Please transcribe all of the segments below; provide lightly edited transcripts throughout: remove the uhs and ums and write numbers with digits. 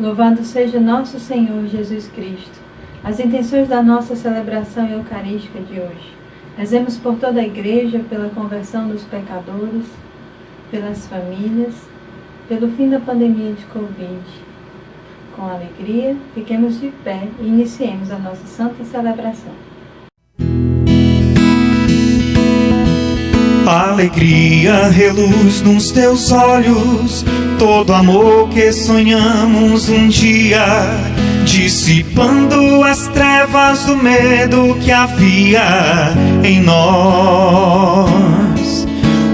Louvado seja nosso Senhor Jesus Cristo. As intenções da nossa celebração eucarística de hoje. Rezemos por toda a Igreja, pela conversão dos pecadores, pelas famílias, pelo fim da pandemia de Covid. Com alegria, fiquemos de pé e iniciemos a nossa santa celebração. Alegria reluz nos teus olhos, todo amor que sonhamos um dia, dissipando as trevas do medo que havia em nós.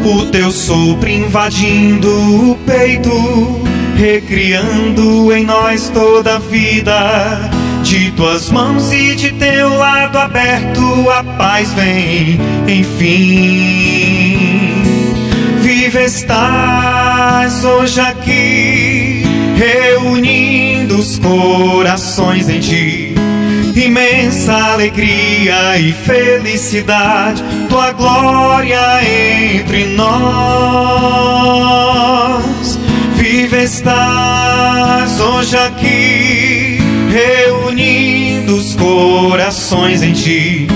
O teu sopro invadindo o peito, recriando em nós toda a vida. De tuas mãos e de teu lado aberto a paz vem, enfim. Viva estás hoje aqui, reunindo os corações em ti. Imensa alegria e felicidade, tua glória entre nós. Viva estás hoje aqui, reunindo os corações em ti.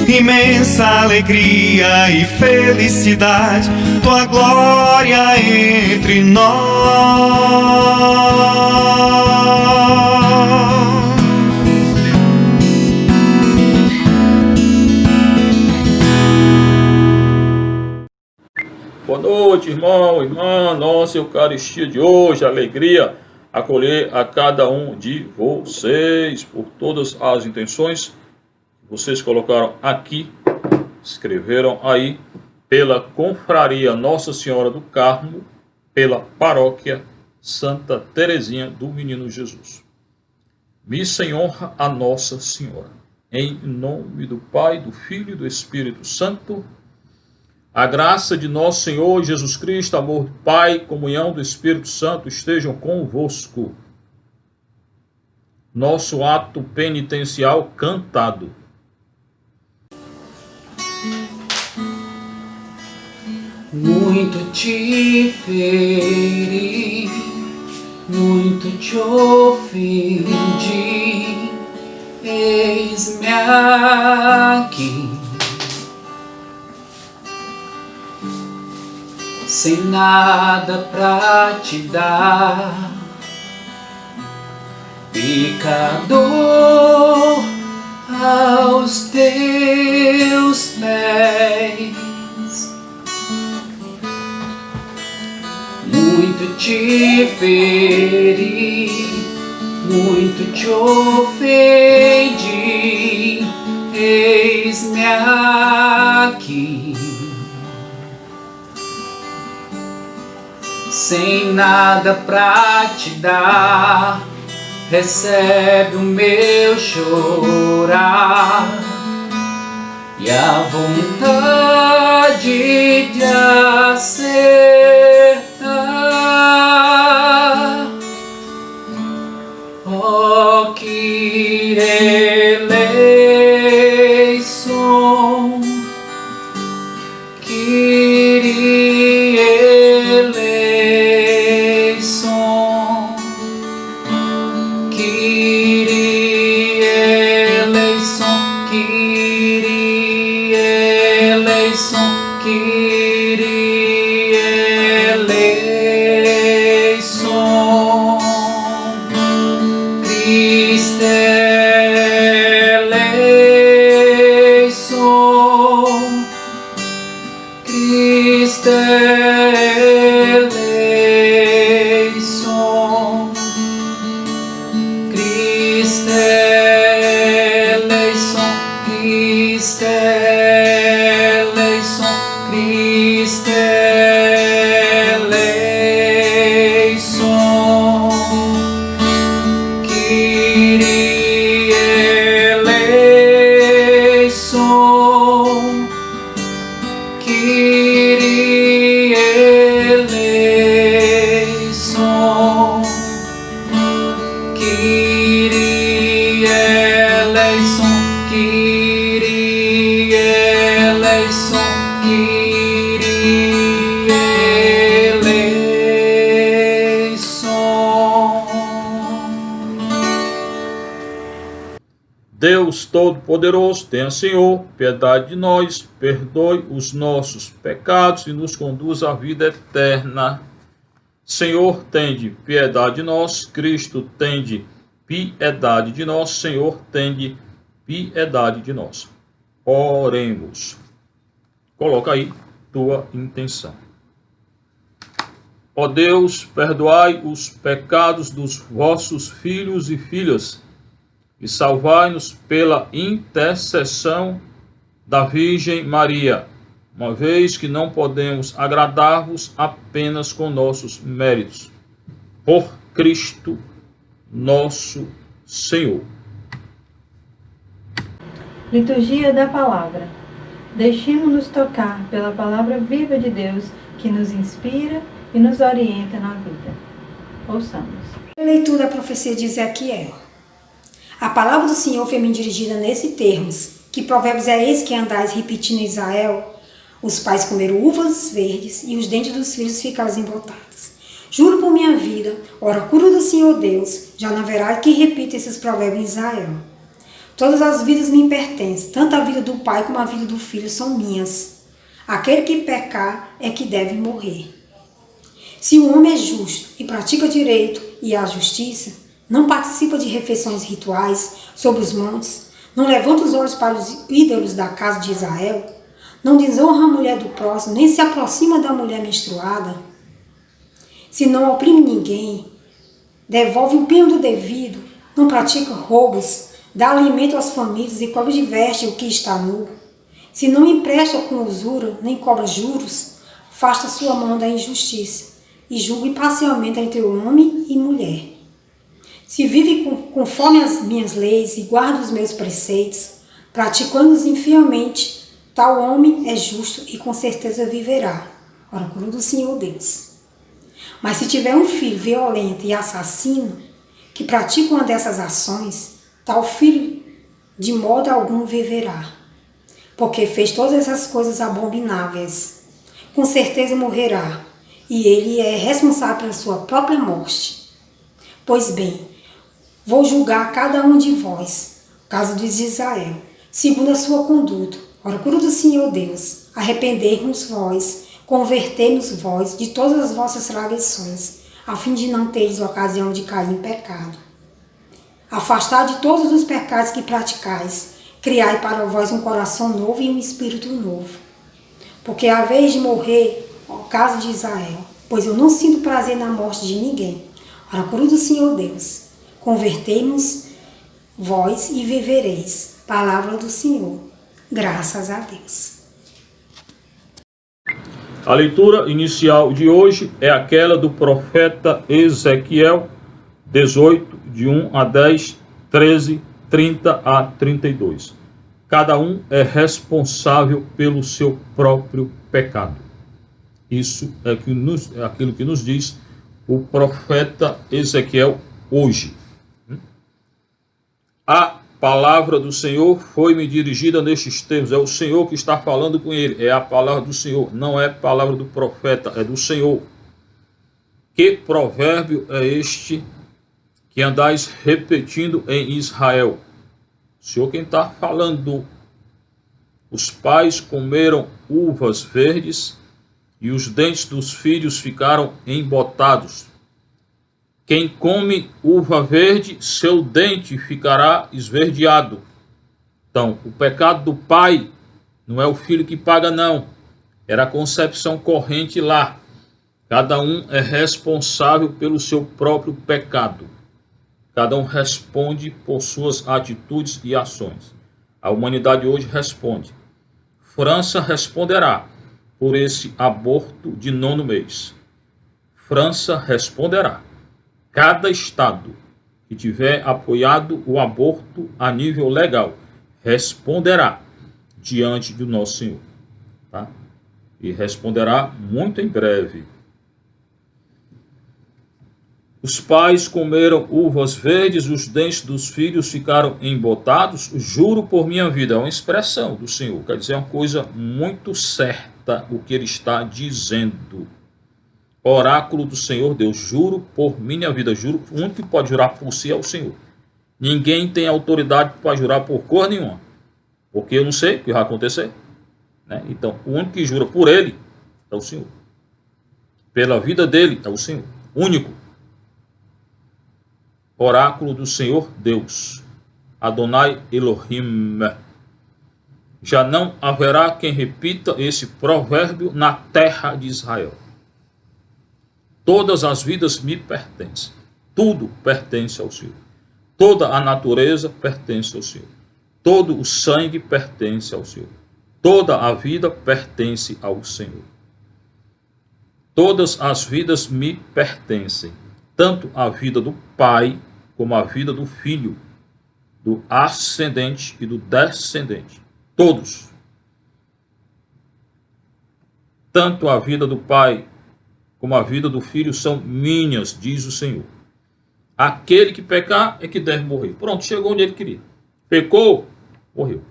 Imensa alegria e felicidade, tua glória entre nós. Boa noite, irmão, irmã. Nossa Eucaristia de hoje, alegria acolher a cada um de vocês por todas as intenções que vocês colocaram aqui, escreveram aí, pela Confraria Nossa Senhora do Carmo, pela Paróquia Santa Teresinha do Menino Jesus. Missa em honra a Nossa Senhora. Em nome do Pai, do Filho e do Espírito Santo. A graça de nosso Senhor Jesus Cristo, amor do Pai, comunhão do Espírito Santo estejam convosco. Nosso ato penitencial cantado. Muito te feri, muito te ofendi, eis-me aqui. Sem nada pra te dar, pecador aos teus pés. Muito te feri, muito te ofendi, eis-me aqui. Sem nada pra te dar, recebe o meu chorar e a vontade de acertar. Oh, que eleição, que eleição, que eleição, que eleição, que eleição. Cristo eleição, Cristo eleição, Cristo eleição, Cristo eleição, Cristo eleição, Kyrie eleison, Kyrie eleison, Kyrie eleison, Kyrie Deus Todo-Poderoso, tenha, Senhor, piedade de nós, perdoe os nossos pecados e nos conduz à vida eterna. Senhor, tende piedade de nós. Cristo, tende piedade de nós. Senhor, tende piedade de nós. Oremos. Coloca aí tua intenção. Ó Deus, perdoai os pecados dos vossos filhos e filhas e salvai-nos pela intercessão da Virgem Maria, uma vez que não podemos agradar-vos apenas com nossos méritos. Por Cristo nosso Senhor. Liturgia da Palavra. Deixemo-nos tocar pela palavra viva de Deus que nos inspira e nos orienta na vida. Ouçamos. Leitura da profecia de Ezequiel. A palavra do Senhor foi me dirigida nesses termos, que provérbios é esse que andais repetindo em Israel? Os pais comeram uvas verdes e os dentes dos filhos ficaram embotados. Juro por minha vida, oráculo do Senhor Deus, já não haverá quem repita esses provérbios em Israel. Todas as vidas me pertencem, tanto a vida do pai como a vida do filho são minhas. Aquele que pecar é que deve morrer. Se o homem é justo e pratica direito e a justiça, não participa de refeições rituais sobre os montes, não levanta os olhos para os ídolos da casa de Israel, não desonra a mulher do próximo, nem se aproxima da mulher menstruada, se não oprime ninguém, devolve o pino do devido, não pratica roubos, dá alimento às famílias e cobre de veste o que está nu, se não empresta com usura, nem cobra juros, afasta sua mão da injustiça e julga imparcialmente entre o homem e mulher. Se vive conforme as minhas leis e guarda os meus preceitos, praticando-os infielmente, tal homem é justo e com certeza viverá. Oráculo do Senhor Deus. Mas se tiver um filho violento e assassino, que pratica uma dessas ações, tal filho de modo algum viverá, porque fez todas essas coisas abomináveis. Com certeza morrerá, e ele é responsável pela sua própria morte. Pois bem, vou julgar cada um de vós, caso de Israel, segundo a sua conduta. Oráculo do Senhor Deus, arrepender-nos vós, converter-nos vós de todas as vossas transgressões, a fim de não teres ocasião de cair em pecado. Afastai de todos os pecados que praticais, criai para vós um coração novo e um espírito novo. Porque a vez de morrer, ó caso de Israel, pois eu não sinto prazer na morte de ninguém. Oráculo do Senhor Deus, convertei-nos vós e vivereis. Palavra do Senhor. Graças a Deus. A leitura inicial de hoje é aquela do profeta Ezequiel 18, de 1 a 10, 13, 30 a 32. Cada um é responsável pelo seu próprio pecado. Isso é aquilo que nos diz o profeta Ezequiel hoje. A palavra do Senhor foi-me dirigida nestes termos. É o Senhor que está falando com ele. É a palavra do Senhor. Não é a palavra do profeta. É do Senhor. Que provérbio é este que andais repetindo em Israel? O Senhor quem está falando. Os pais comeram uvas verdes e os dentes dos filhos ficaram embotados. Quem come uva verde, seu dente ficará esverdeado. Então, o pecado do pai não é o filho que paga, não. Era a concepção corrente lá. Cada um é responsável pelo seu próprio pecado. Cada um responde por suas atitudes e ações. A humanidade hoje responde. França responderá por esse aborto de 9º mês. França responderá. Cada estado que tiver apoiado o aborto a nível legal responderá diante do nosso Senhor. Tá? E responderá muito em breve. Os pais comeram uvas verdes, os dentes dos filhos ficaram embotados. Juro por minha vida, é uma expressão do Senhor. Quer dizer, é uma coisa muito certa o que ele está dizendo. Oráculo do Senhor Deus, juro por minha vida, juro, o único que pode jurar por si é o Senhor. Ninguém tem autoridade para jurar por cor nenhuma, porque eu não sei o que vai acontecer, né? Então, o único que jura por ele é o Senhor. Pela vida dele é o Senhor, único. Oráculo do Senhor Deus, Adonai Elohim. Já não haverá quem repita esse provérbio na terra de Israel. Todas as vidas me pertencem. Tudo pertence ao Senhor. Toda a natureza pertence ao Senhor. Todo o sangue pertence ao Senhor. Toda a vida pertence ao Senhor. Todas as vidas me pertencem. Tanto a vida do Pai como a vida do Filho, do ascendente e do descendente. Todos. Tanto a vida do Pai como a vida do Filho são minhas, diz o Senhor. Aquele que pecar é que deve morrer. Pronto, chegou onde ele queria. Pecou, morreu.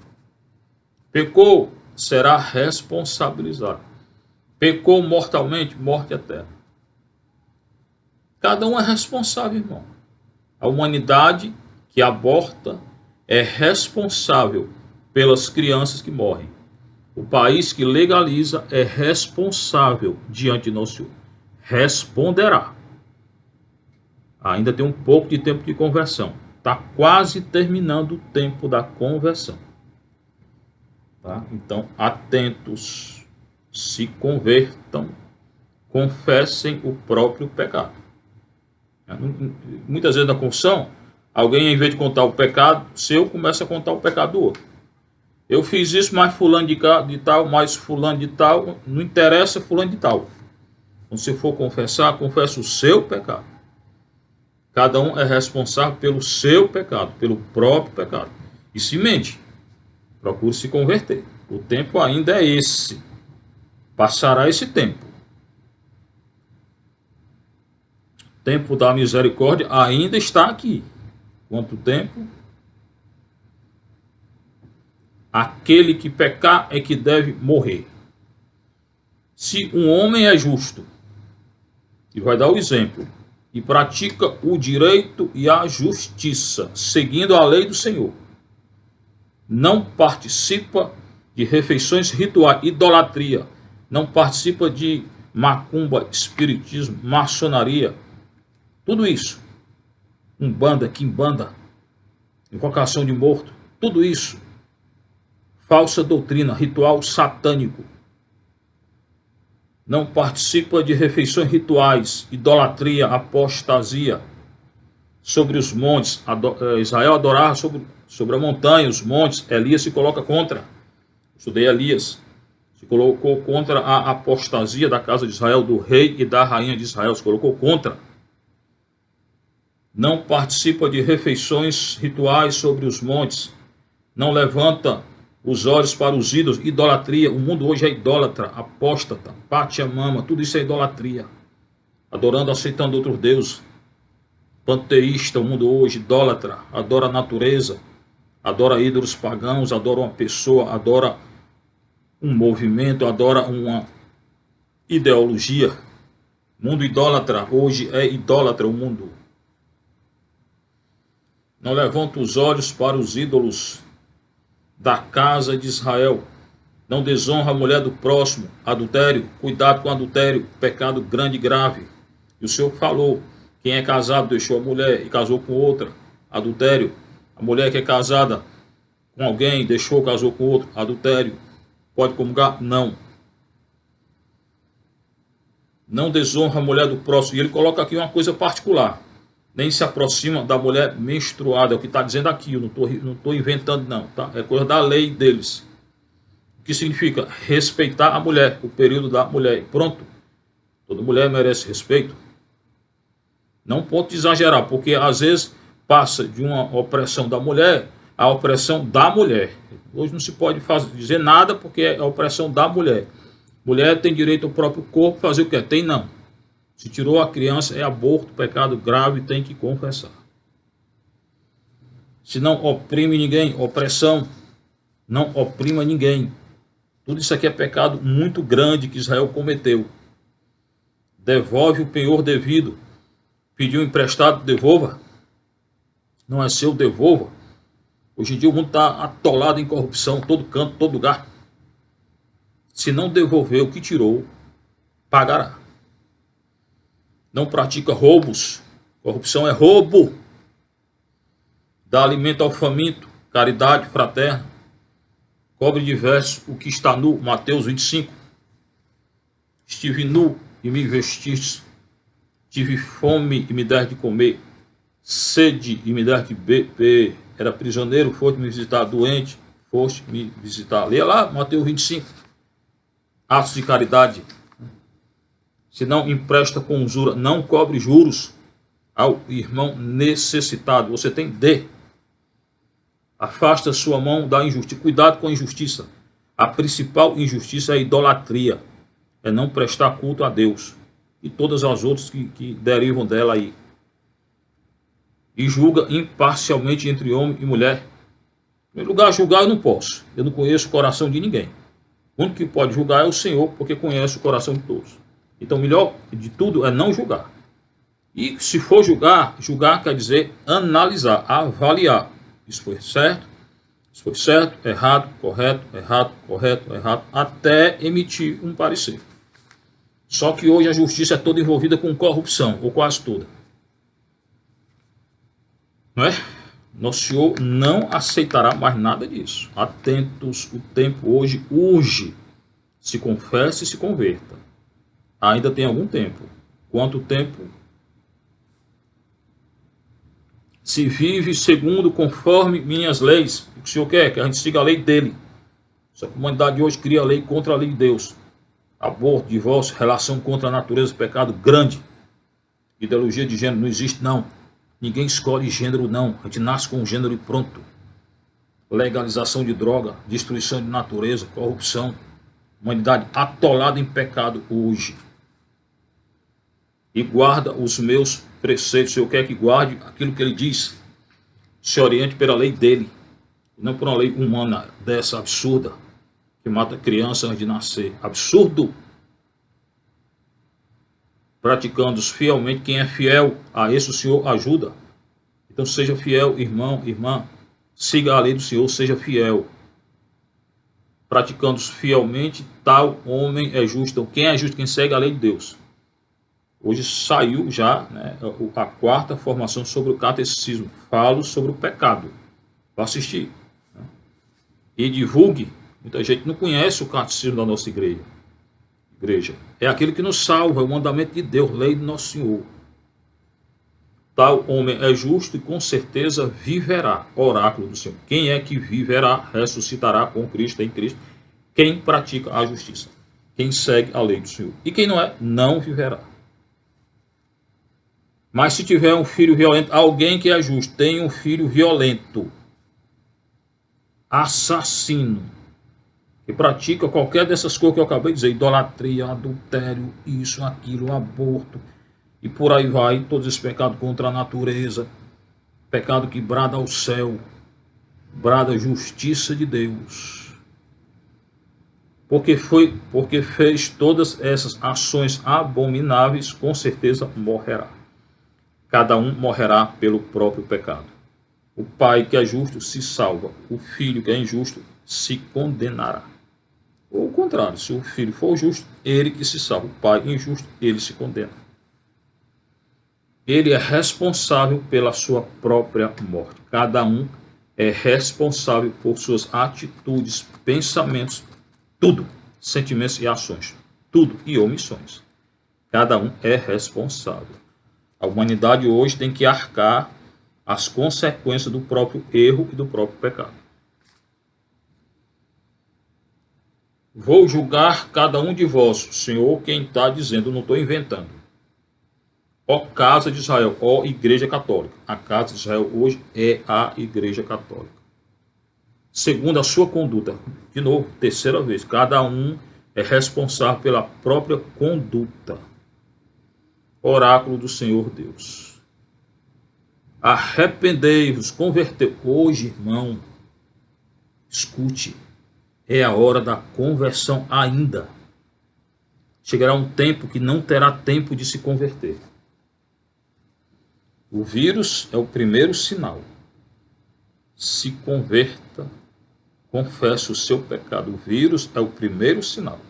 Pecou, será responsabilizado. Pecou mortalmente, morte eterna. Cada um é responsável, irmão. A humanidade que aborta é responsável pelas crianças que morrem. O país que legaliza é responsável diante de nosso Senhor. Responderá. Ainda tem um pouco de tempo de conversão. Está quase terminando o tempo da conversão. Tá? Então, atentos. Se convertam. Confessem o próprio pecado. Muitas vezes na confissão, alguém, em vez de contar o pecado seu, começa a contar o pecado do outro. Eu fiz isso, mas fulano de tal, mais fulano de tal, não interessa fulano de tal. Quando você for confessar, confessa o seu pecado. Cada um é responsável pelo seu pecado, pelo próprio pecado. E se mente, procure se converter. O tempo ainda é esse. Passará esse tempo. O tempo da misericórdia ainda está aqui. Quanto tempo? Aquele que pecar é que deve morrer. Se um homem é justo, e vai dar o exemplo, e pratica o direito e a justiça, seguindo a lei do Senhor, não participa de refeições rituais, idolatria, não participa de macumba, espiritismo, maçonaria, tudo isso, umbanda, quimbanda, invocação de morto, tudo isso, falsa doutrina, ritual satânico, não participa de refeições rituais, idolatria, apostasia, sobre os montes, Israel adorava sobre a montanha, os montes, Elias se coloca contra, estudei Elias, se colocou contra a apostasia da casa de Israel, do rei e da rainha de Israel, se colocou contra. Não participa de refeições rituais sobre os montes, não levanta os olhos para os ídolos, idolatria. O mundo hoje é idólatra, apóstata, Pachamama, tudo isso é idolatria. Adorando, aceitando outros deuses. Panteísta, o mundo hoje, idólatra, adora a natureza, adora ídolos pagãos, adora uma pessoa, adora um movimento, adora uma ideologia. Mundo idólatra, hoje é idólatra o mundo. Não levanta os olhos para os ídolos da casa de Israel. Não desonra a mulher do próximo. Adultério, cuidado com adultério, pecado grande e grave. E o Senhor falou, quem é casado deixou a mulher e casou com outra. Adultério. A mulher que é casada com alguém, deixou, casou com outro. Adultério. Pode comungar? Não. Não desonra a mulher do próximo. E ele coloca aqui uma coisa particular. Nem se aproxima da mulher menstruada, é o que está dizendo aqui, eu não estou inventando não, tá? É coisa da lei deles. O que significa? Respeitar a mulher, o período da mulher, pronto. Toda mulher merece respeito. Não pode exagerar, porque às vezes passa de uma opressão da mulher à opressão da mulher. Hoje não se pode dizer nada porque é a opressão da mulher. Mulher tem direito ao próprio corpo, fazer o que tem não. Se tirou a criança, é aborto, pecado grave, tem que confessar. Se não oprime ninguém, opressão, não oprima ninguém. Tudo isso aqui é pecado muito grande que Israel cometeu. Devolve o penhor devido. Pediu emprestado, devolva. não é seu, devolva. Hoje em dia o mundo está atolado em corrupção, todo canto, todo lugar. Se não devolver o que tirou, pagará. Não pratica roubos. Corrupção é roubo. Dá alimento ao faminto, caridade fraterna. Cobre de verso o que está nu, Mateus 25. Estive nu e me vestiste. Tive fome e me deste de comer. Sede e me deste de beber. Era prisioneiro, foste me visitar. Doente, foste me visitar. Leia lá, Mateus 25. Atos de caridade. Se não empresta com usura, não cobre juros ao irmão necessitado. Você tem de. Afasta sua mão da injustiça. Cuidado com a injustiça. A principal injustiça é a idolatria. É não prestar culto a Deus. E todas as outras que derivam dela aí. E julga imparcialmente entre homem e mulher. Em primeiro lugar, julgar eu não posso. Eu não conheço o coração de ninguém. O único que pode julgar é o Senhor, porque conhece o coração de todos. Então, o melhor de tudo é não julgar. E se for julgar, julgar quer dizer analisar, avaliar. Isso foi certo, errado, correto, até emitir um parecer. Só que hoje a justiça é toda envolvida com corrupção, ou quase toda. Não é? Nosso Senhor não aceitará mais nada disso. Atentos, o tempo hoje urge. Se confesse e se converta. Ainda tem algum tempo. Quanto tempo? Se vive segundo, conforme minhas leis. O que o Senhor quer? Que a gente siga a lei dele. Só que a humanidade hoje cria a lei contra a lei de Deus. Aborto, divórcio, relação contra a natureza, pecado grande. Ideologia de gênero não existe, não. Ninguém escolhe gênero, não. A gente nasce com um gênero e pronto. Legalização de droga, destruição de natureza, corrupção. Humanidade atolada em pecado hoje. E guarda os meus preceitos. O Senhor quer que guarde aquilo que ele diz. Se oriente pela lei dele. Não por uma lei humana dessa absurda. Que mata criança antes de nascer. Absurdo. Praticando-os fielmente. Quem é fiel a esse o Senhor ajuda. Então seja fiel, irmão, irmã. Siga a lei do Senhor, seja fiel. Praticando-os fielmente, tal homem é justo. Então quem é justo? Quem segue a lei de Deus. Hoje saiu já, né, a quarta formação sobre o catecismo. Falo sobre o pecado. Vá assistir. Né? E divulgue. Muita gente não conhece o catecismo da nossa igreja. É aquele que nos salva, é o mandamento de Deus, lei do nosso Senhor. Tal homem é justo e com certeza viverá. Oráculo do Senhor. Quem é que viverá, ressuscitará com Cristo, em Cristo? Quem pratica a justiça. Quem segue a lei do Senhor. E quem não é, não viverá. Mas se tiver um filho violento, alguém que é justo, tem um filho violento, assassino, que pratica qualquer dessas coisas que eu acabei de dizer, idolatria, adultério, isso, aquilo, aborto, e por aí vai, todos esses pecados contra a natureza, pecado que brada ao céu, brada a justiça de Deus. Porque fez todas essas ações abomináveis, com certeza morrerá. Cada um morrerá pelo próprio pecado. O pai que é justo se salva, o filho que é injusto se condenará. Ou o contrário, se o filho for justo, ele que se salva. O pai injusto, ele se condena. Ele é responsável pela sua própria morte. Cada um é responsável por suas atitudes, pensamentos, tudo, sentimentos e ações, tudo e omissões. Cada um é responsável. A humanidade hoje tem que arcar as consequências do próprio erro e do próprio pecado. Vou julgar cada um de vós, Senhor, quem está dizendo, não estou inventando. Ó casa de Israel, ó igreja católica. A casa de Israel hoje é a igreja católica. Segundo a sua conduta, de novo, terceira vez, cada um é responsável pela própria conduta. Oráculo do Senhor Deus. Arrependei-vos, converteu. Hoje, irmão, escute, é a hora da conversão ainda. Chegará um tempo que não terá tempo de se converter. O vírus é o primeiro sinal. se converta, confesse o seu pecado. O vírus é o primeiro sinal.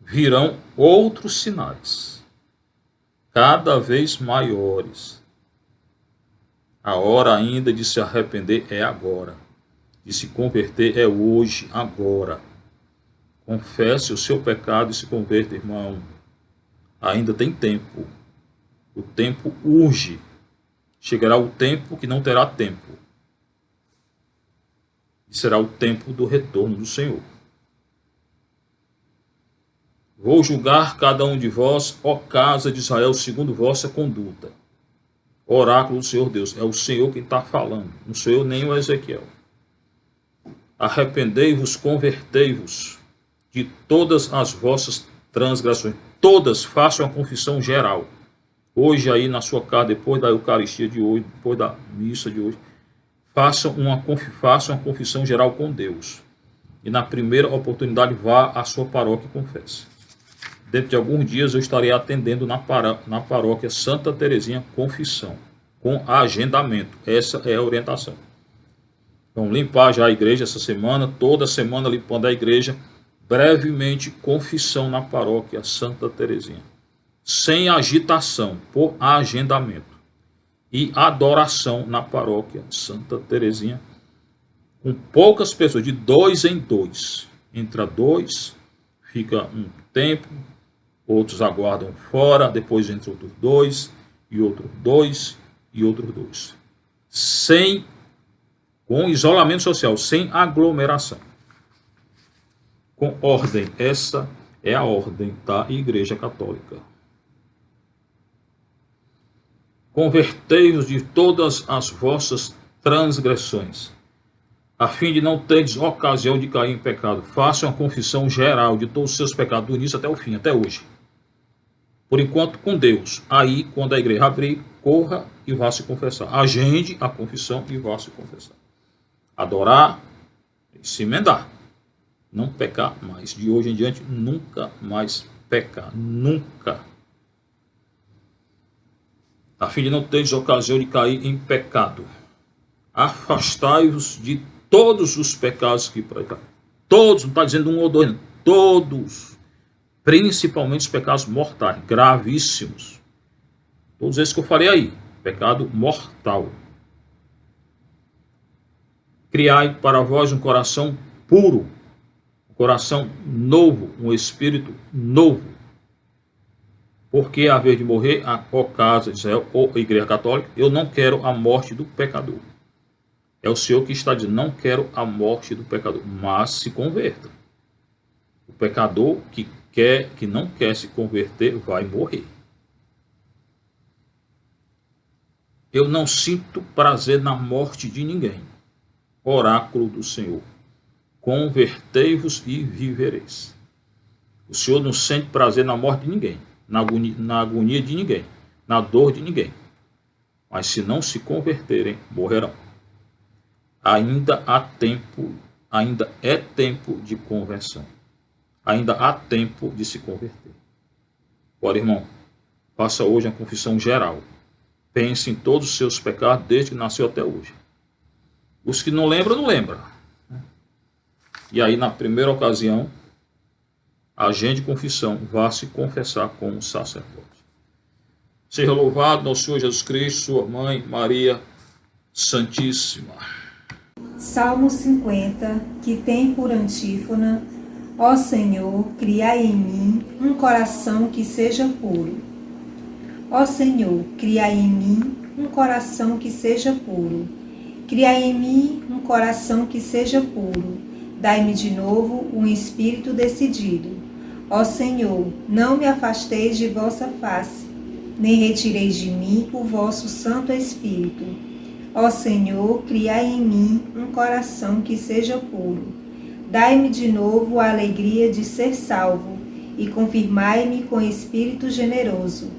Virão outros sinais, cada vez maiores. A hora ainda de se arrepender é agora. De se converter é hoje, agora. Confesse o seu pecado e se converta, irmão. Ainda tem tempo. O tempo urge. Chegará o tempo que não terá tempo. E será o tempo do retorno do Senhor. Vou julgar cada um de vós, ó casa de Israel, segundo vossa conduta. Oráculo do Senhor Deus. É o Senhor quem está falando. Não sou eu nem o Ezequiel. Arrependei-vos, convertei-vos de todas as vossas transgressões. Todas, façam a confissão geral. Hoje aí na sua casa, depois da Eucaristia de hoje, depois da missa de hoje, façam uma confissão geral com Deus. E na primeira oportunidade vá à sua paróquia e confesse. Dentro de alguns dias eu estarei atendendo na paróquia Santa Terezinha Confissão, com agendamento. Essa é a orientação. Então, limpar já a igreja essa semana, toda semana limpando a igreja, brevemente confissão na paróquia Santa Terezinha. Sem agitação, por agendamento. E adoração na paróquia Santa Terezinha, com poucas pessoas, de 2 em 2. Entra 2, fica um tempo, outros aguardam fora, depois entra outros 2, e outros 2, e outros 2. Com isolamento social, sem aglomeração. Com ordem. Essa é a ordem da Igreja Católica. Convertei-vos de todas as vossas transgressões, a fim de não teres ocasião de cair em pecado. Façam a confissão geral de todos os seus pecados, do início até o fim, até hoje. Por enquanto, com Deus. Aí, quando a igreja abrir, corra e vá se confessar. Agende a confissão e vá se confessar. Adorar e se emendar. Não pecar mais. De hoje em diante, nunca mais pecar. Nunca. A fim de não teres ocasião de cair em pecado. Afastai-vos de todos os pecados que praticam. Todos, não está dizendo um ou dois, não. Todos. Principalmente os pecados mortais, gravíssimos. Todos esses que eu falei aí. Pecado mortal. Criai para vós um coração puro, um coração novo, um espírito novo. Porque, a vez de morrer, ó casa de Israel, ou Igreja Católica, eu não quero a morte do pecador. É o Senhor que está dizendo, não quero a morte do pecador, mas se converta. O pecador que não quer se converter vai morrer. Eu não sinto prazer na morte de ninguém. Oráculo do Senhor. Convertei-vos e vivereis. O Senhor não sente prazer na morte de ninguém, na agonia de ninguém, na dor de ninguém. Mas se não se converterem, morrerão. Ainda há tempo, ainda é tempo de conversão. Ainda há tempo de se converter. Ora, irmão, faça hoje a confissão geral. Pense em todos os seus pecados desde que nasceu até hoje. Os que não lembram, não lembram. E aí, na primeira ocasião, agende confissão, vá se confessar com o sacerdote. Seja louvado nosso Senhor Jesus Cristo, sua mãe, Maria Santíssima. Salmo 50, que tem por antífona: Ó Senhor, criai em mim um coração que seja puro. Ó Senhor, criai em mim um coração que seja puro. Criai em mim um coração que seja puro. Dai-me de novo um espírito decidido. Ó Senhor, não me afasteis de vossa face, nem retireis de mim o vosso Santo Espírito. Ó Senhor, criai em mim um coração que seja puro. Dai-me de novo a alegria de ser salvo, e confirmai-me com espírito generoso.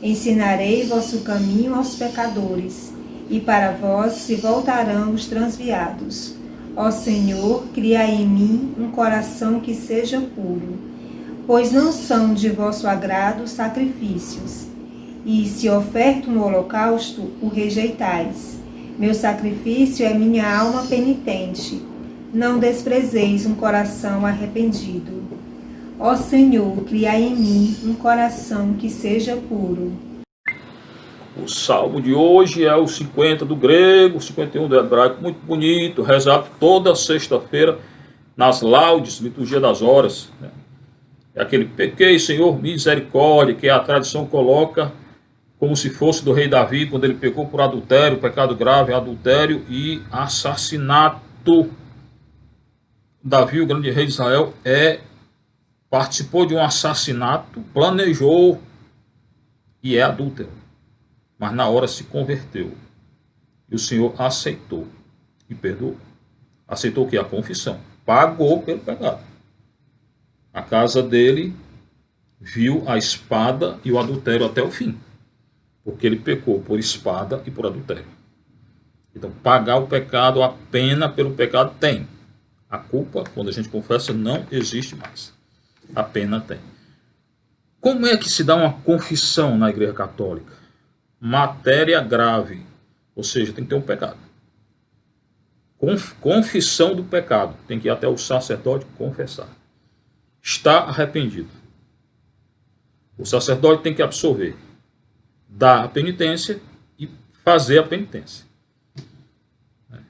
Ensinarei vosso caminho aos pecadores, e para vós se voltarão os transviados. Ó Senhor, criai em mim um coração que seja puro, pois não são de vosso agrado sacrifícios, e se oferto um holocausto, o rejeitais. Meu sacrifício é minha alma penitente. Não desprezeis um coração arrependido. Ó Senhor, criai em mim um coração que seja puro. O salmo de hoje é o 50 do grego, o 51 do hebraico, muito bonito, rezado toda sexta-feira nas laudes, liturgia das horas. É aquele pequei, Senhor, misericórdia, que a tradição coloca como se fosse do rei Davi, quando ele pecou por adultério, pecado grave, adultério e assassinato. Davi, o grande rei de Israel, participou de um assassinato, planejou e é adúltero. Mas na hora se converteu. E o Senhor aceitou e perdoou. Aceitou o que? A confissão. Pagou pelo pecado. A casa dele viu a espada e o adultério até o fim. Porque ele pecou por espada e por adultério. Então, pagar o pecado, a pena pelo pecado tem. A culpa, quando a gente confessa, não existe mais. A pena tem. Como é que se dá uma confissão na Igreja Católica? Matéria grave, ou seja, tem que ter um pecado. Confissão do pecado, tem que ir até o sacerdote confessar. Está arrependido. O sacerdote tem que absolver, dar a penitência e fazer a penitência.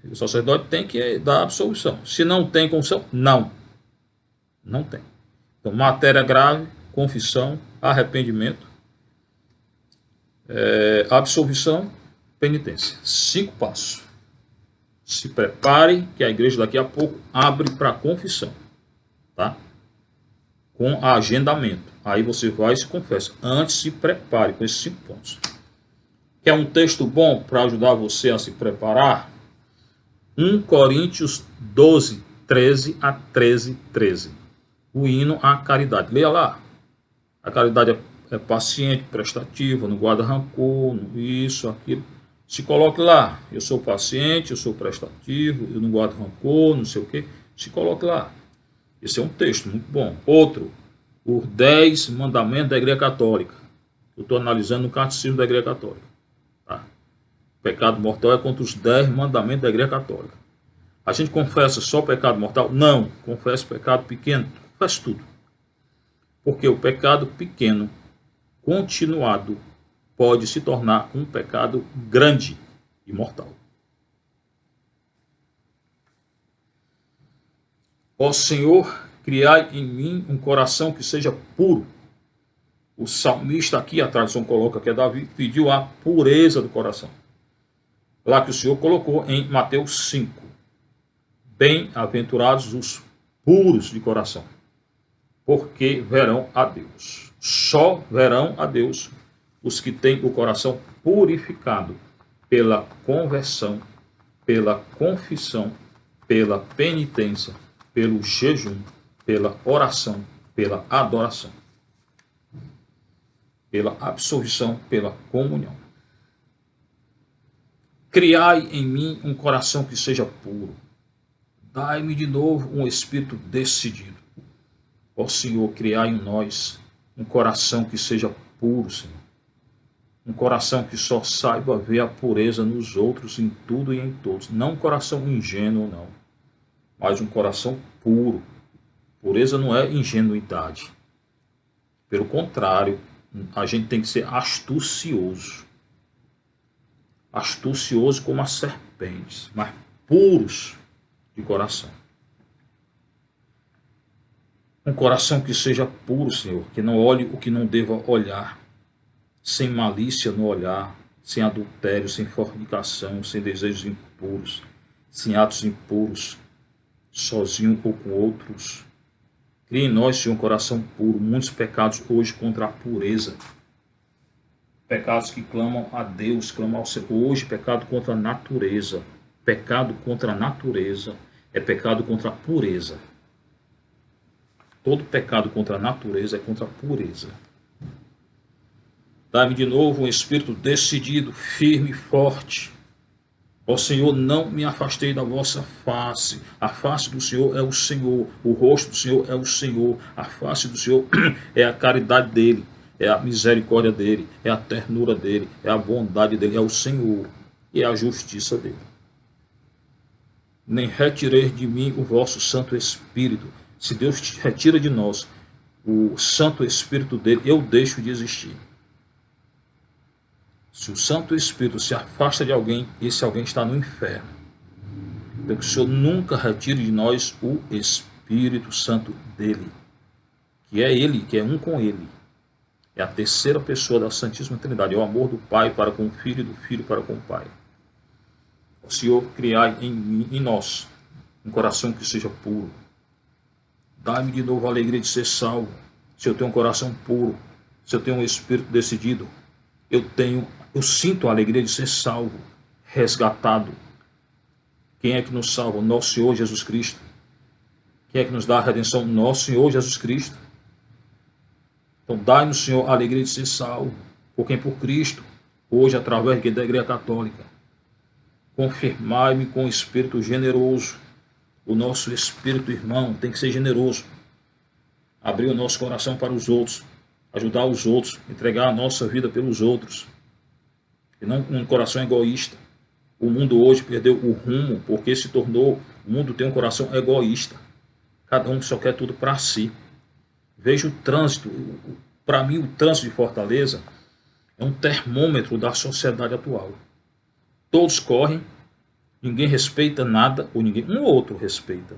O sacerdote tem que dar a absolvição. Se não tem confissão, não tem. Então, matéria grave, confissão, arrependimento, absolvição, penitência. 5 passos. Se prepare, que a igreja daqui a pouco abre para confissão, tá? Com agendamento. Aí você vai e se confessa. Antes, se prepare com esses 5 pontos. Quer um texto bom para ajudar você a se preparar? 1 Coríntios 12, 13 a 13. O hino à caridade. Leia lá. A caridade é paciente, prestativa, não guarda rancor, isso, aquilo. Se coloque lá. Eu sou paciente, eu sou prestativo, eu não guardo rancor, não sei o quê. Se coloque lá. Esse é um texto muito bom. Outro, os 10 mandamentos da Igreja Católica. Eu estou analisando no Catecismo da Igreja Católica. Tá? O pecado mortal é contra os 10 mandamentos da Igreja Católica. A gente confessa só pecado mortal? Não. Confessa pecado pequeno. Confessa tudo. Porque o pecado pequeno continuado pode se tornar um pecado grande e mortal. Ó Senhor, criai em mim um coração que seja puro. O salmista aqui, a tradução coloca que é Davi, pediu a pureza do coração. Lá que o Senhor colocou em Mateus 5. Bem-aventurados os puros de coração, porque verão a Deus. Só verão a Deus os que têm o coração purificado pela conversão, pela confissão, pela penitência, pelo jejum, pela oração, pela adoração, pela absolvição, pela comunhão. Criai em mim um coração que seja puro. Dai-me de novo um espírito decidido. Ó Senhor, criai em nós um coração que seja puro, Senhor. Um coração que só saiba ver a pureza nos outros, em tudo e em todos. Não um coração ingênuo, não. Mas um coração puro. Pureza não é ingenuidade. Pelo contrário, a gente tem que ser astucioso. Astucioso como as serpentes, mas puros de coração. Um coração que seja puro, Senhor, que não olhe o que não deva olhar, sem malícia no olhar, sem adultério, sem fornicação, sem desejos impuros, sem atos impuros, sozinho ou com outros. Cria em nós, Senhor, um coração puro. Muitos pecados hoje contra a pureza. Pecados que clamam a Deus, clamam ao Senhor. Hoje, pecado contra a natureza. Pecado contra a natureza é pecado contra a pureza. Todo pecado contra a natureza é contra a pureza. Dá-me de novo um espírito decidido, firme e forte. Ó Senhor, não me afastei da vossa face. A face do Senhor é o Senhor. O rosto do Senhor é o Senhor. A face do Senhor é a caridade dele. É a misericórdia dele. É a ternura dele. É a bondade dele. É o Senhor. que é a justiça dele. Nem retireis de mim o vosso Santo Espírito. Se Deus retira de nós o Santo Espírito dele, eu deixo de existir. Se o Santo Espírito se afasta de alguém, esse alguém está no inferno. Então que o Senhor nunca retire de nós o Espírito Santo dele, que é ele, que é um com ele. É a terceira pessoa da Santíssima Trindade, é o amor do Pai para com o Filho e do Filho para com o Pai. O Senhor criai em nós um coração que seja puro. Dá-me de novo a alegria de ser salvo. Se eu tenho um coração puro, se eu tenho um espírito decidido, eu sinto a alegria de ser salvo, resgatado. Quem é que nos salva? Nosso Senhor Jesus Cristo. Quem é que nos dá a redenção? Nosso Senhor Jesus Cristo. Então dai-nos, Senhor, a alegria de ser salvo, por quem? Por Cristo, hoje através da Igreja Católica. Confirmai-me com o Espírito generoso. O nosso Espírito, irmão, tem que ser generoso. Abrir o nosso coração para os outros, ajudar os outros, entregar a nossa vida pelos outros. E não um coração egoísta. O mundo hoje perdeu o rumo, porque o mundo tem um coração egoísta. Cada um só quer tudo para si. Veja o trânsito. Para mim, o trânsito de Fortaleza é um termômetro da sociedade atual. Todos correm, ninguém respeita nada, ou ninguém, um ou outro respeita.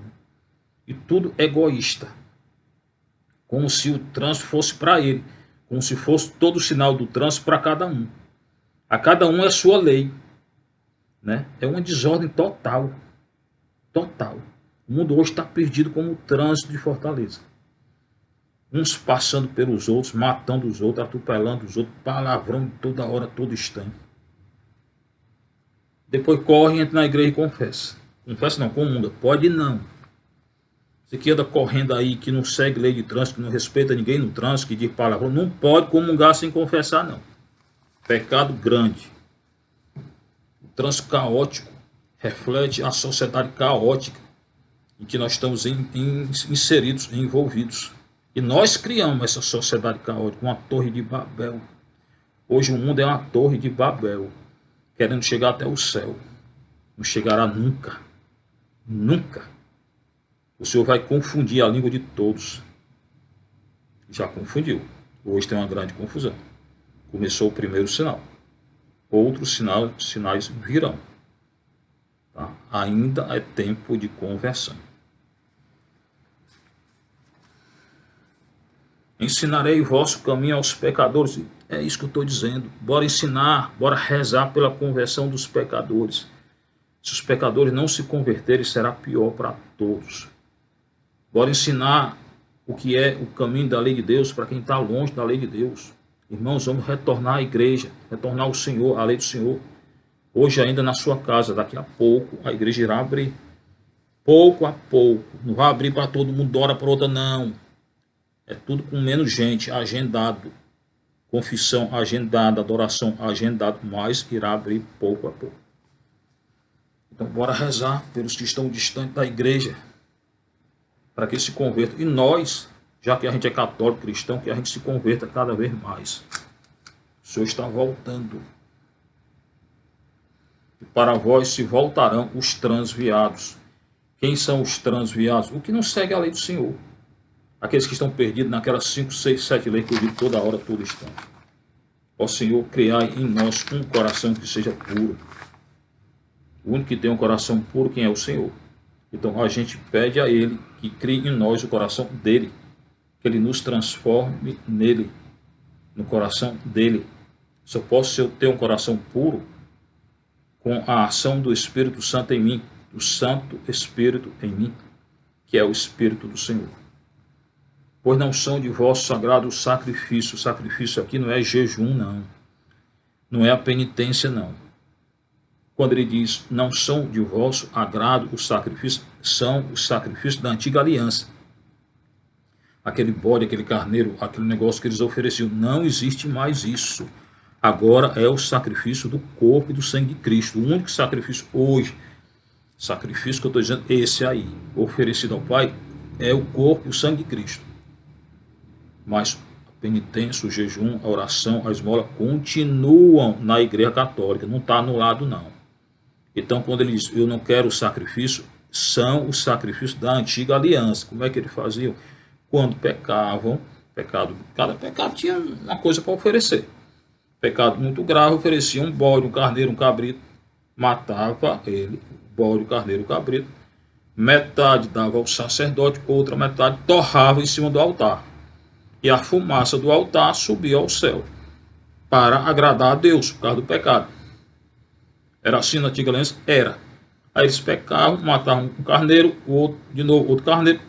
E tudo egoísta. Como se o trânsito fosse para ele. Como se fosse todo o sinal do trânsito para cada um. A cada um é a sua lei. Né? É uma desordem total. Total. O mundo hoje está perdido como o trânsito de Fortaleza. Uns passando pelos outros, matando os outros, atropelando os outros, palavrão toda hora, todo instante. Depois corre, entra na igreja e confessa. Confessa não, comunga. Pode não. Você que anda correndo aí, que não segue lei de trânsito, que não respeita ninguém no trânsito, que diz palavrão, não pode comungar sem confessar não. Pecado grande. O trânsito caótico reflete a sociedade caótica em que nós estamos inseridos, envolvidos. E nós criamos essa sociedade caótica, uma torre de Babel. Hoje o mundo é uma torre de Babel, querendo chegar até o céu. Não chegará nunca. Nunca. O Senhor vai confundir a língua de todos. Já confundiu. Hoje tem uma grande confusão. Começou o primeiro sinal. Outros sinais virão. Tá? Ainda é tempo de conversão. Ensinarei o vosso caminho aos pecadores. É isso que eu estou dizendo. Bora ensinar, bora rezar pela conversão dos pecadores. Se os pecadores não se converterem, será pior para todos. Bora ensinar o que é o caminho da lei de Deus para quem está longe da lei de Deus. Irmãos, vamos retornar à igreja, retornar ao Senhor, à lei do Senhor. Hoje ainda na sua casa, daqui a pouco, a igreja irá abrir. Pouco a pouco. Não vai abrir para todo mundo, de hora para outra, não. É tudo com menos gente, agendado. Confissão agendada, adoração agendada, mas irá abrir pouco a pouco. Então, bora rezar pelos que estão distantes da igreja, para que se convertam. E nós, já que a gente é católico, cristão, que a gente se converta cada vez mais. O Senhor está voltando. E para vós se voltarão os transviados. Quem são os transviados? O que não segue a lei do Senhor. Aqueles que estão perdidos naquelas 5, 6, 7 leis que eu digo toda hora, todo instante. Ó Senhor, criai em nós um coração que seja puro. O único que tem um coração puro, quem é o Senhor? Então a gente pede a Ele que crie em nós o coração dEle. Que Ele nos transforme nele, no coração dEle. Só posso ter um coração puro com a ação do Espírito Santo em mim, do Santo Espírito em mim, que é o Espírito do Senhor. Pois não são de vosso sagrado sacrifício. O sacrifício aqui não é jejum, não. Não é a penitência, não. Quando ele diz, não são de vosso agrado os sacrifícios, são os sacrifícios da antiga aliança. Aquele bode, aquele carneiro, aquele negócio que eles ofereciam. Não existe mais isso. Agora é o sacrifício do corpo e do sangue de Cristo. O único sacrifício hoje, sacrifício que eu estou dizendo, esse aí, oferecido ao Pai, é o corpo e o sangue de Cristo. Mas a penitência, o jejum, a oração, a esmola continuam na Igreja Católica. Não está anulado, não. Então, quando ele diz, eu não quero o sacrifício, são os sacrifícios da antiga aliança. Como é que eles faziam? Quando pecavam, cada pecado tinha uma coisa para oferecer. Pecado muito grave, oferecia um bode, um carneiro, um cabrito, matava ele, bode, o carneiro, o cabrito, metade dava ao sacerdote, outra metade torrava em cima do altar. E a fumaça do altar subia ao céu, para agradar a Deus, por causa do pecado. Era assim na antiga aliança? Era. Aí eles pecavam, matavam um carneiro, o outro, de novo, outro carneiro.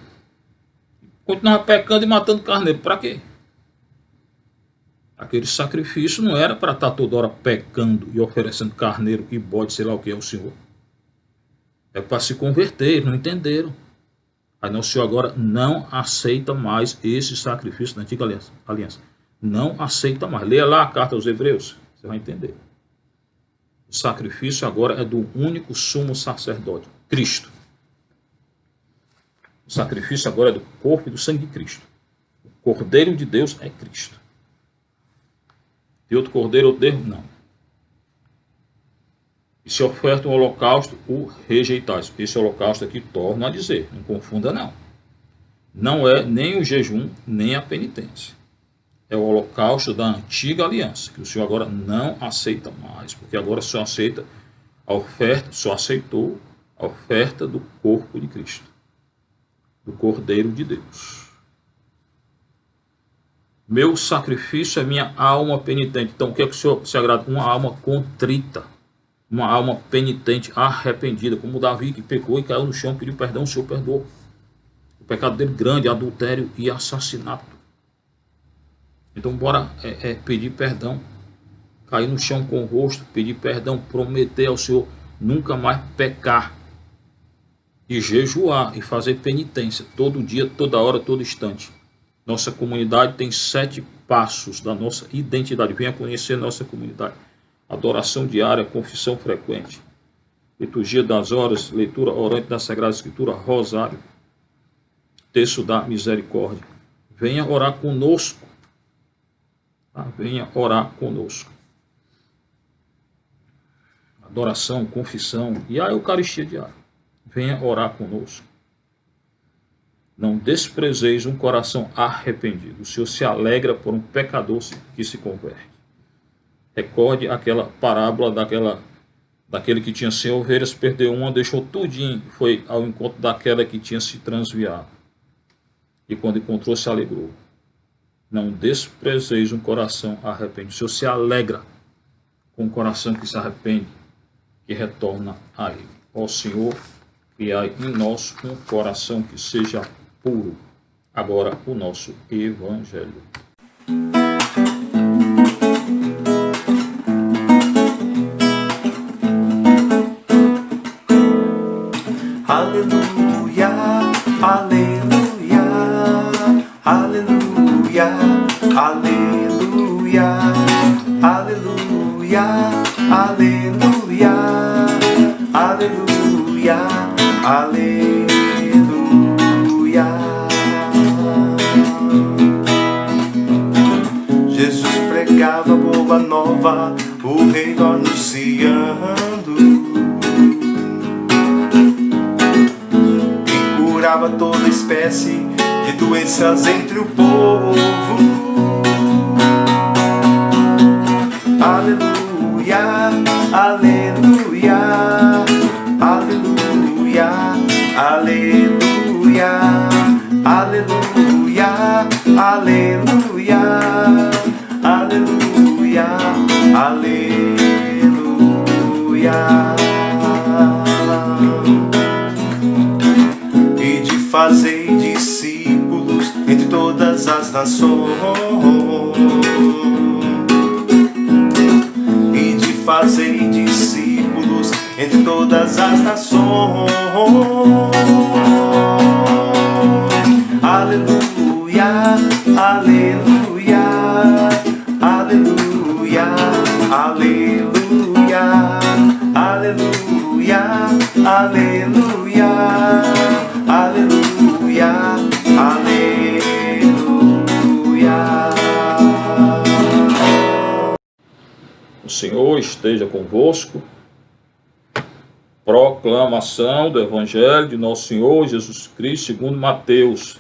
Continuava pecando e matando carneiro. Para quê? Aquele sacrifício não era para estar toda hora pecando e oferecendo carneiro e bode, sei lá o que é o Senhor. É para se converter, eles não entenderam. Aí nosso Senhor agora não aceita mais esse sacrifício da antiga aliança. Não aceita mais. Leia lá a carta aos Hebreus, você vai entender. O sacrifício agora é do único sumo sacerdote, Cristo. O sacrifício agora é do corpo e do sangue de Cristo. O Cordeiro de Deus é Cristo. E outro cordeiro, outro Deus? Não. E se oferta um holocausto, o rejeitais. Esse holocausto aqui, torno a dizer, não confunda não. Não é nem o jejum, nem a penitência. É o holocausto da antiga aliança, que o Senhor agora não aceita mais, porque agora só aceita a oferta, só aceitou a oferta do corpo de Cristo, do Cordeiro de Deus. Meu sacrifício é minha alma penitente. Então, o que é que o Senhor se agrada? Uma alma contrita, uma alma penitente, arrependida, como Davi, que pecou e caiu no chão, pediu perdão, o Senhor perdoou. O pecado dele grande, adultério e assassinato. Então, bora pedir perdão, cair no chão com o rosto, pedir perdão, prometer ao Senhor nunca mais pecar, e jejuar e fazer penitência todo dia, toda hora, todo instante. Nossa comunidade tem 7 passos da nossa identidade. Venha conhecer nossa comunidade. Adoração diária, confissão frequente, liturgia das horas, leitura orante da Sagrada Escritura, rosário, terço da misericórdia. Venha orar conosco. Tá? Venha orar conosco. Adoração, confissão e a Eucaristia diária. Venha orar conosco. Não desprezeis um coração arrependido. O Senhor se alegra por um pecador que se converte. Recorde aquela parábola daquele que tinha 100 ovelhas, perdeu uma, deixou tudinho, foi ao encontro daquela que tinha se transviado. E quando encontrou, se alegrou. Não desprezeis um coração arrependido. O Senhor se alegra com um coração que se arrepende, que retorna a Ele. Ó Senhor, criai em nós um coração que seja puro. Agora o nosso Evangelho. Aleluia, aleluia, aleluia, aleluia, aleluia, aleluia, aleluia, aleluia. Jesus pregava boa nova, o reino anunciando, e curava toda espécie de doenças entre o povo. Aleluia, aleluia, aleluia, aleluia, aleluia, aleluia, aleluia, aleluia. E de fazer discípulos entre todas as nações, e de fazer discípulos entre todas as nações. Aleluia, aleluia, aleluia, aleluia, aleluia, aleluia, aleluia, aleluia. O Senhor esteja convosco. Proclamação do Evangelho de Nosso Senhor Jesus Cristo segundo Mateus.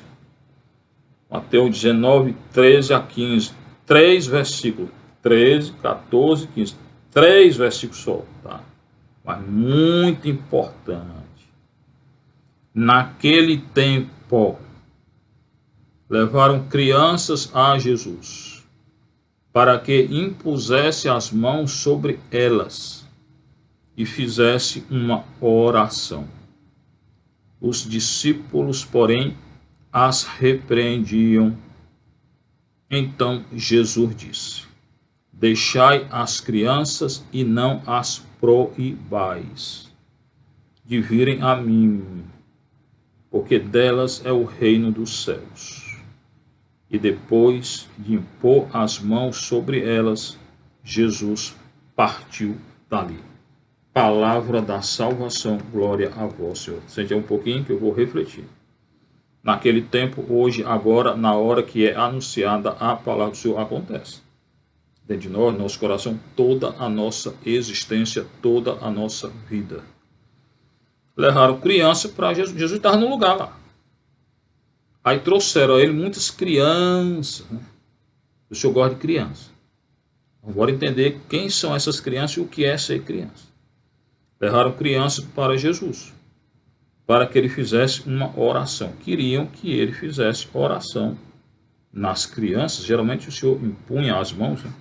Mateus 19, 13 a 15. 3 versículos. 13, 14, 15. 3 versículos só, tá? Mas muito importante. Naquele tempo, levaram crianças a Jesus, para que impusesse as mãos sobre elas e fizesse uma oração. Os discípulos, porém, as repreendiam. Então Jesus disse: deixai as crianças e não as proibais de virem a mim, porque delas é o reino dos céus. E depois de impor as mãos sobre elas, Jesus partiu dali. Palavra da salvação, glória a vós, Senhor. Sente um pouquinho que eu vou refletir. Naquele tempo, hoje, agora, na hora que é anunciada a palavra do Senhor, acontece. Dentro de nós, nosso coração, toda a nossa existência, toda a nossa vida. Levaram criança para Jesus. Jesus estava no lugar lá. Aí trouxeram a ele muitas crianças. Né? O Senhor gosta de criança. Agora entender quem são essas crianças e o que é ser criança. Levaram crianças para Jesus, para que ele fizesse uma oração. Queriam que ele fizesse oração nas crianças. Geralmente o Senhor impunha as mãos, né?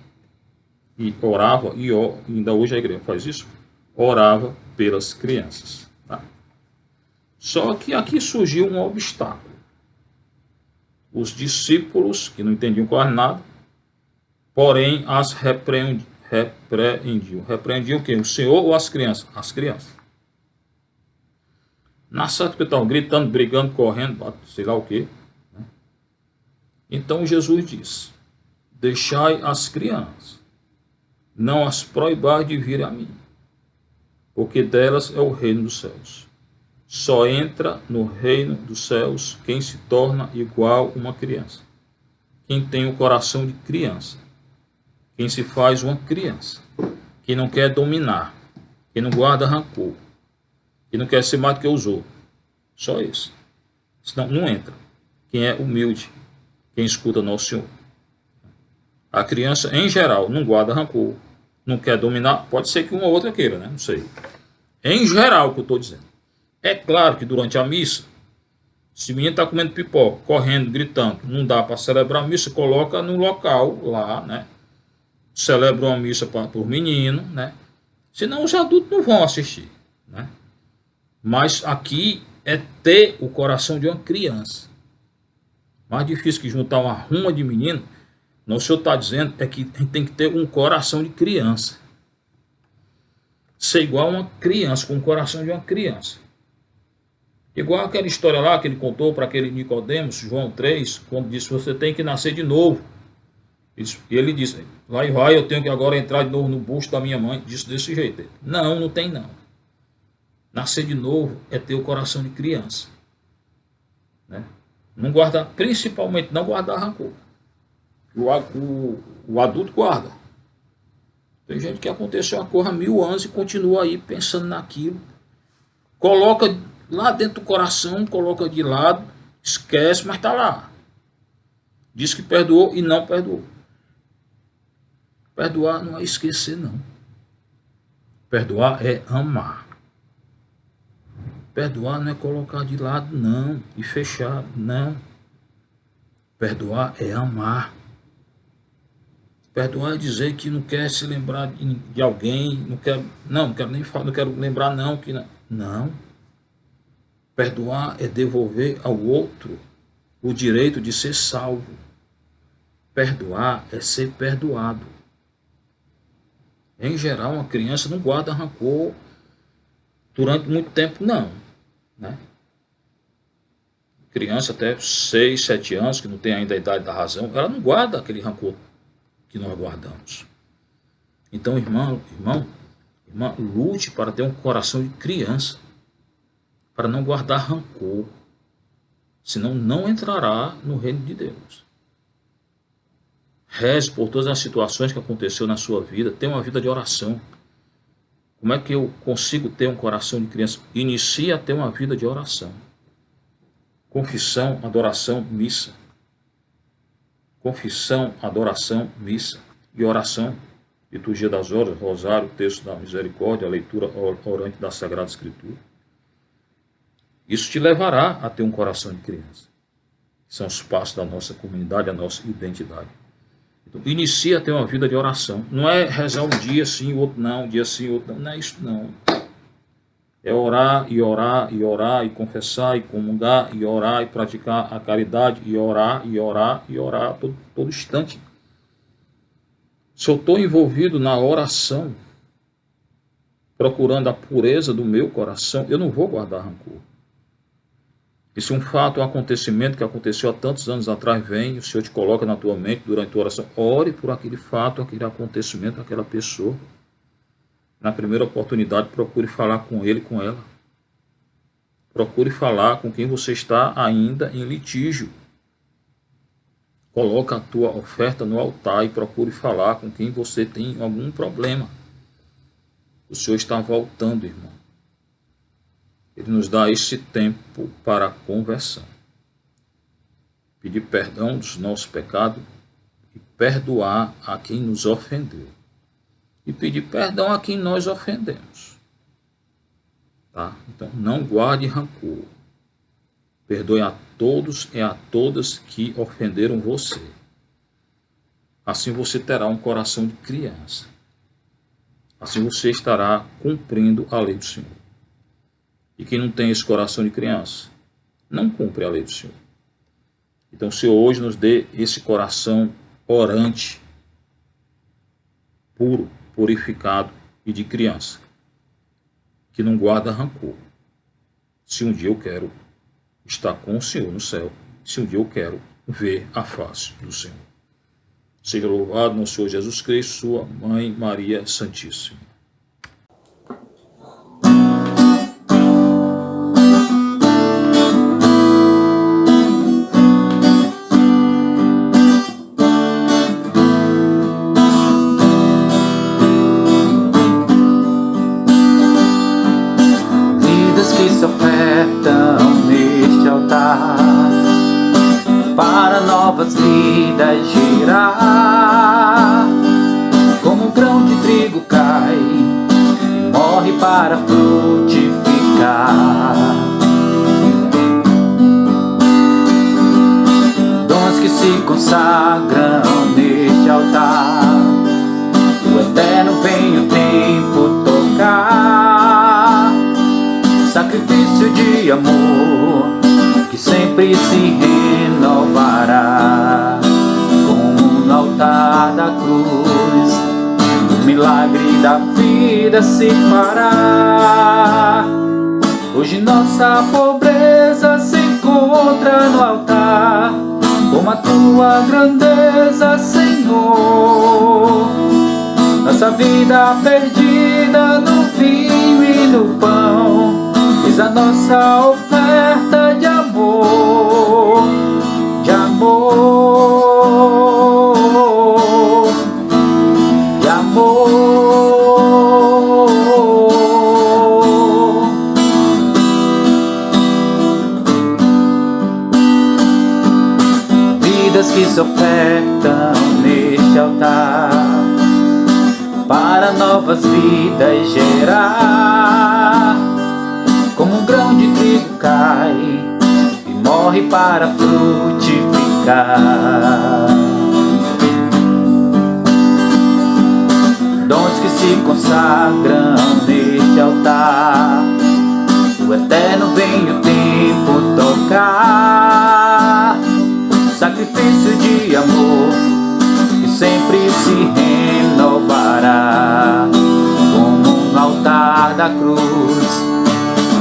E orava, e ainda hoje a igreja faz isso, orava pelas crianças. Tá? Só que aqui surgiu um obstáculo. Os discípulos, que não entendiam quase nada, porém as repreendiam. Repreendiam quem? O Senhor ou as crianças? As crianças. Na certa que estavam gritando, brigando, correndo, sei lá o quê. Né? Então Jesus disse: deixai as crianças, não as proibais de vir a mim, porque delas é o reino dos céus. Só entra no reino dos céus quem se torna igual uma criança, quem tem o coração de criança, quem se faz uma criança, quem não quer dominar, quem não guarda rancor, quem não quer ser mais do que os outros. Só isso. Senão não entra. Quem é humilde, quem escuta nosso Senhor. A criança, em geral, não guarda rancor, não quer dominar. Pode ser que uma ou outra queira, né? Não sei. Em geral, o que eu estou dizendo. É claro que durante a missa, se o menino está comendo pipoca, correndo, gritando, não dá para celebrar a missa, coloca no local lá, né? Celebra uma missa para o menino, né? Senão os adultos não vão assistir, né? Mas aqui é ter o coração de uma criança. Mais difícil que juntar uma ruma de menino, não, o Senhor está dizendo é que a gente tem que ter um coração de criança. Ser igual a uma criança, com o coração de uma criança. Igual aquela história lá que ele contou para aquele Nicodemos, João 3, quando disse: você tem que nascer de novo. E ele disse: lá e vai, eu tenho que agora entrar de novo no busto da minha mãe. Disse desse jeito. Não, não tem não. Nascer de novo é ter o coração de criança. Né? Não guardar, principalmente não guardar rancor. O adulto guarda. Tem gente que aconteceu uma coisa há 1000 anos e continua aí pensando naquilo. Coloca lá dentro do coração, coloca de lado, esquece, mas está lá. Diz que perdoou e não perdoou. Perdoar não é esquecer, não. Perdoar é amar. Perdoar não é colocar de lado, não. E fechar, não. Perdoar é amar. Perdoar é dizer que não quer se lembrar de alguém, não quero nem falar, não quero lembrar, não. Não. Perdoar é devolver ao outro o direito de ser salvo. Perdoar é ser perdoado. Em geral, uma criança não guarda rancor durante muito tempo, não. Né? Criança até 6, 7 anos, que não tem ainda a idade da razão, ela não guarda aquele rancor que nós guardamos. Então, irmã, lute para ter um coração de criança, para não guardar rancor, senão não entrará no reino de Deus. Reze por todas as situações que aconteceu na sua vida, tenha uma vida de oração. Como é que eu consigo ter um coração de criança? Inicia a ter uma vida de oração. Confissão, adoração, missa. Confissão, adoração, missa. E oração, liturgia das horas, rosário, texto da misericórdia, a leitura orante da Sagrada Escritura. Isso te levará a ter um coração de criança. São os passos da nossa comunidade, a nossa identidade. Então, inicia a ter uma vida de oração. Não é rezar um dia sim, outro não, um dia sim, outro não. Não é isso não. É orar, e confessar, e comungar, e orar, e praticar a caridade, e orar, todo instante. Se eu estou envolvido na oração, procurando a pureza do meu coração, eu não vou guardar rancor. E se um fato, um acontecimento que aconteceu há tantos anos atrás vem, o Senhor te coloca na tua mente durante a tua oração, ore por aquele fato, aquele acontecimento, aquela pessoa. Na primeira oportunidade, procure falar com ele, com ela. Procure falar com quem você está ainda em litígio. Coloca a tua oferta no altar e procure falar com quem você tem algum problema. O Senhor está voltando, irmão. Ele nos dá esse tempo para a conversão. Pedir perdão dos nossos pecados e perdoar a quem nos ofendeu. E pedir perdão a quem nós ofendemos. Tá? Então, não guarde rancor. Perdoe a todos e a todas que ofenderam você. Assim você terá um coração de criança. Assim você estará cumprindo a lei do Senhor. E quem não tem esse coração de criança, não cumpre a lei do Senhor. Então, o Senhor hoje nos dê esse coração orante, puro, purificado e de criança, que não guarda rancor. Se um dia eu quero estar com o Senhor no céu, se um dia eu quero ver a face do Senhor. Seja louvado nosso Senhor Jesus Cristo, sua Mãe Maria Santíssima. Se ofertam neste altar para novas vidas gerar, como um grão de trigo cai e morre para frutificar. Dons que se consagram neste altar, o eterno vem o tempo tocar. Sacrifício de amor que sempre se renovará, como no altar da cruz, o milagre da vida se fará. Hoje nossa pobreza se encontra no altar, como a tua grandeza, Senhor. Nossa vida perdida no vinho e no pão, eis a nossa oferta de amor, de amor, de amor. Vidas que se ofertam neste altar, para novas vidas gerar, como um grão de trigo cai e morre para frutificar. Dons que se consagram neste altar, o eterno vem o tempo tocar. Sacrifício de amor que sempre se renovará, como no altar da cruz,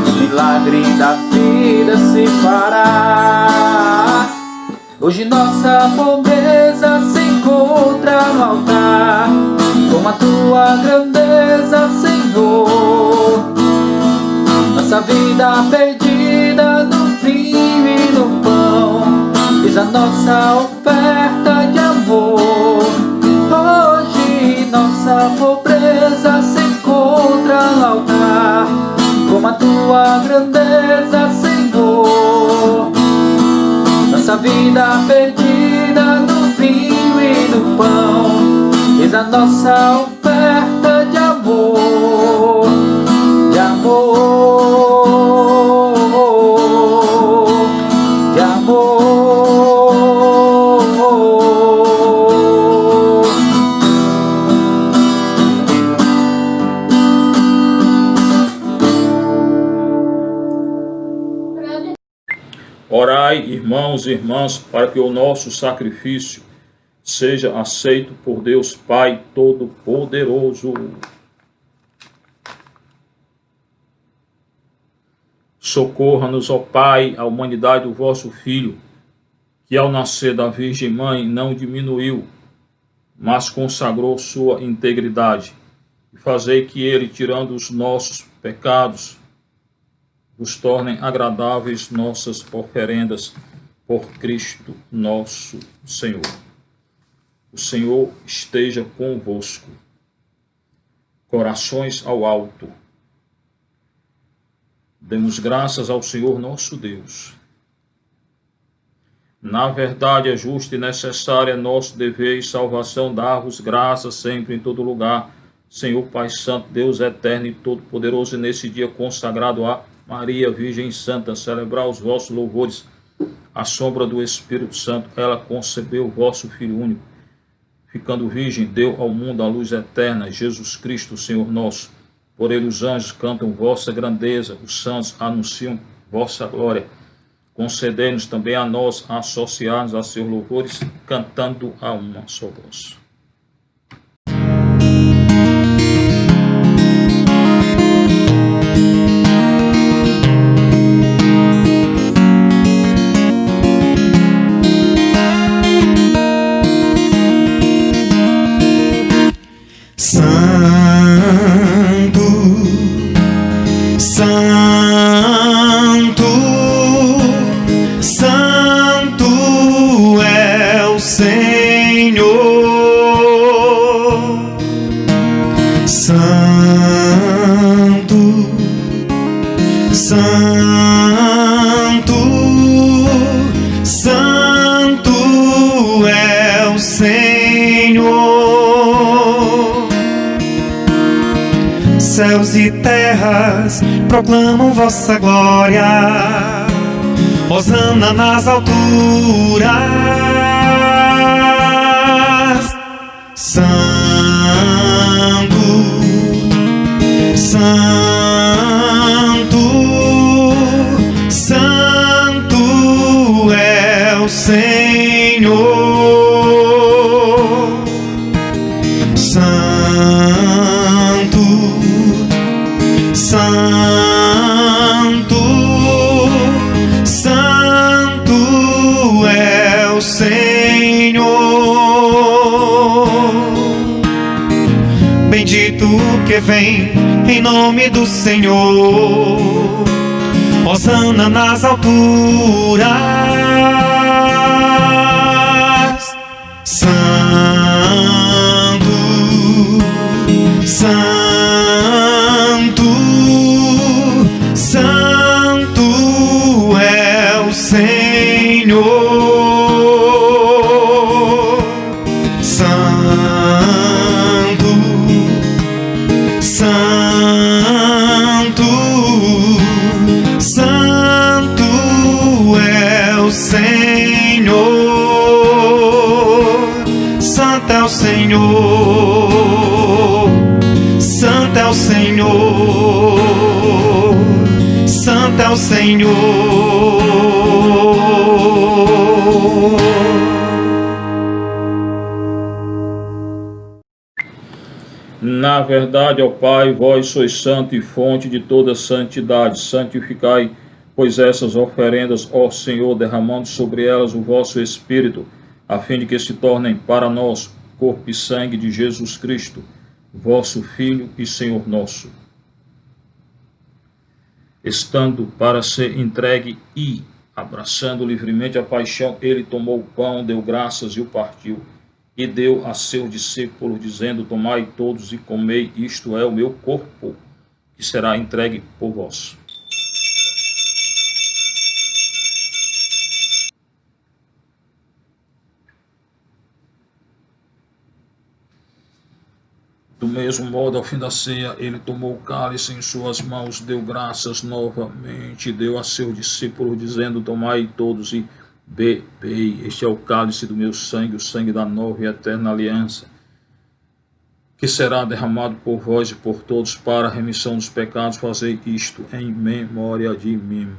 o milagre da vida se fará. Hoje nossa pobreza se encontra no altar, como a tua grandeza, Senhor. Nossa vida perdida no vinho e no pão, eis a nossa oferta de amor. Hoje nossa pobreza se encontra no como a tua grandeza, Senhor. Nossa vida perdida no vinho e no pão, eis a nossa oferta de amor, de amor, de amor. Orai, irmãos e irmãs, para que o nosso sacrifício seja aceito por Deus Pai Todo-Poderoso. Socorra-nos, ó Pai, a humanidade do vosso Filho, que ao nascer da Virgem Mãe não diminuiu, mas consagrou sua integridade. E fazei que ele, tirando os nossos pecados, nos tornem agradáveis nossas oferendas por Cristo nosso Senhor. O Senhor esteja convosco. Corações ao alto. Demos graças ao Senhor nosso Deus. Na verdade, é justo e necessário, é nosso dever e salvação dar-vos graças sempre em todo lugar, Senhor Pai Santo, Deus eterno e todo-poderoso, e nesse dia consagrado a Maria, Virgem Santa, celebrar os vossos louvores, à sombra do Espírito Santo. Ela concebeu o vosso Filho único, ficando virgem, deu ao mundo a luz eterna, Jesus Cristo, Senhor nosso. Por ele os anjos cantam vossa grandeza, os santos anunciam vossa glória. Concedei-nos também a nós a associar-nos a seus louvores, cantando a uma só voz. Céus e terras proclamam vossa glória, hosana nas alturas. Santo, Santo, Santo é o Senhor. Santo, Santo é o Senhor. Bendito que vem em nome do Senhor. Hosana nas alturas. Santo, Santo, Santo é o Senhor. Santo, Santo, Santo é o Senhor. Santo é o Senhor. Santo é o Senhor. Santo é o Senhor. Na verdade, ó Pai, vós sois santo e fonte de toda santidade. Santificai, pois, essas oferendas, ó Senhor, derramando sobre elas o vosso Espírito, a fim de que se tornem para nós corpo e sangue de Jesus Cristo, vosso Filho e Senhor nosso. Estando para ser entregue e, abraçando livremente a paixão, ele tomou o pão, deu graças e o partiu, e deu a seus discípulos, dizendo: tomai todos e comei, isto é o meu corpo, que será entregue por vós. Do mesmo modo, ao fim da ceia, ele tomou o cálice em suas mãos, deu graças novamente, deu a seus discípulos, dizendo: tomai todos e bebei. Este é o cálice do meu sangue, o sangue da nova e eterna aliança, que será derramado por vós e por todos para a remissão dos pecados. Fazei isto em memória de mim.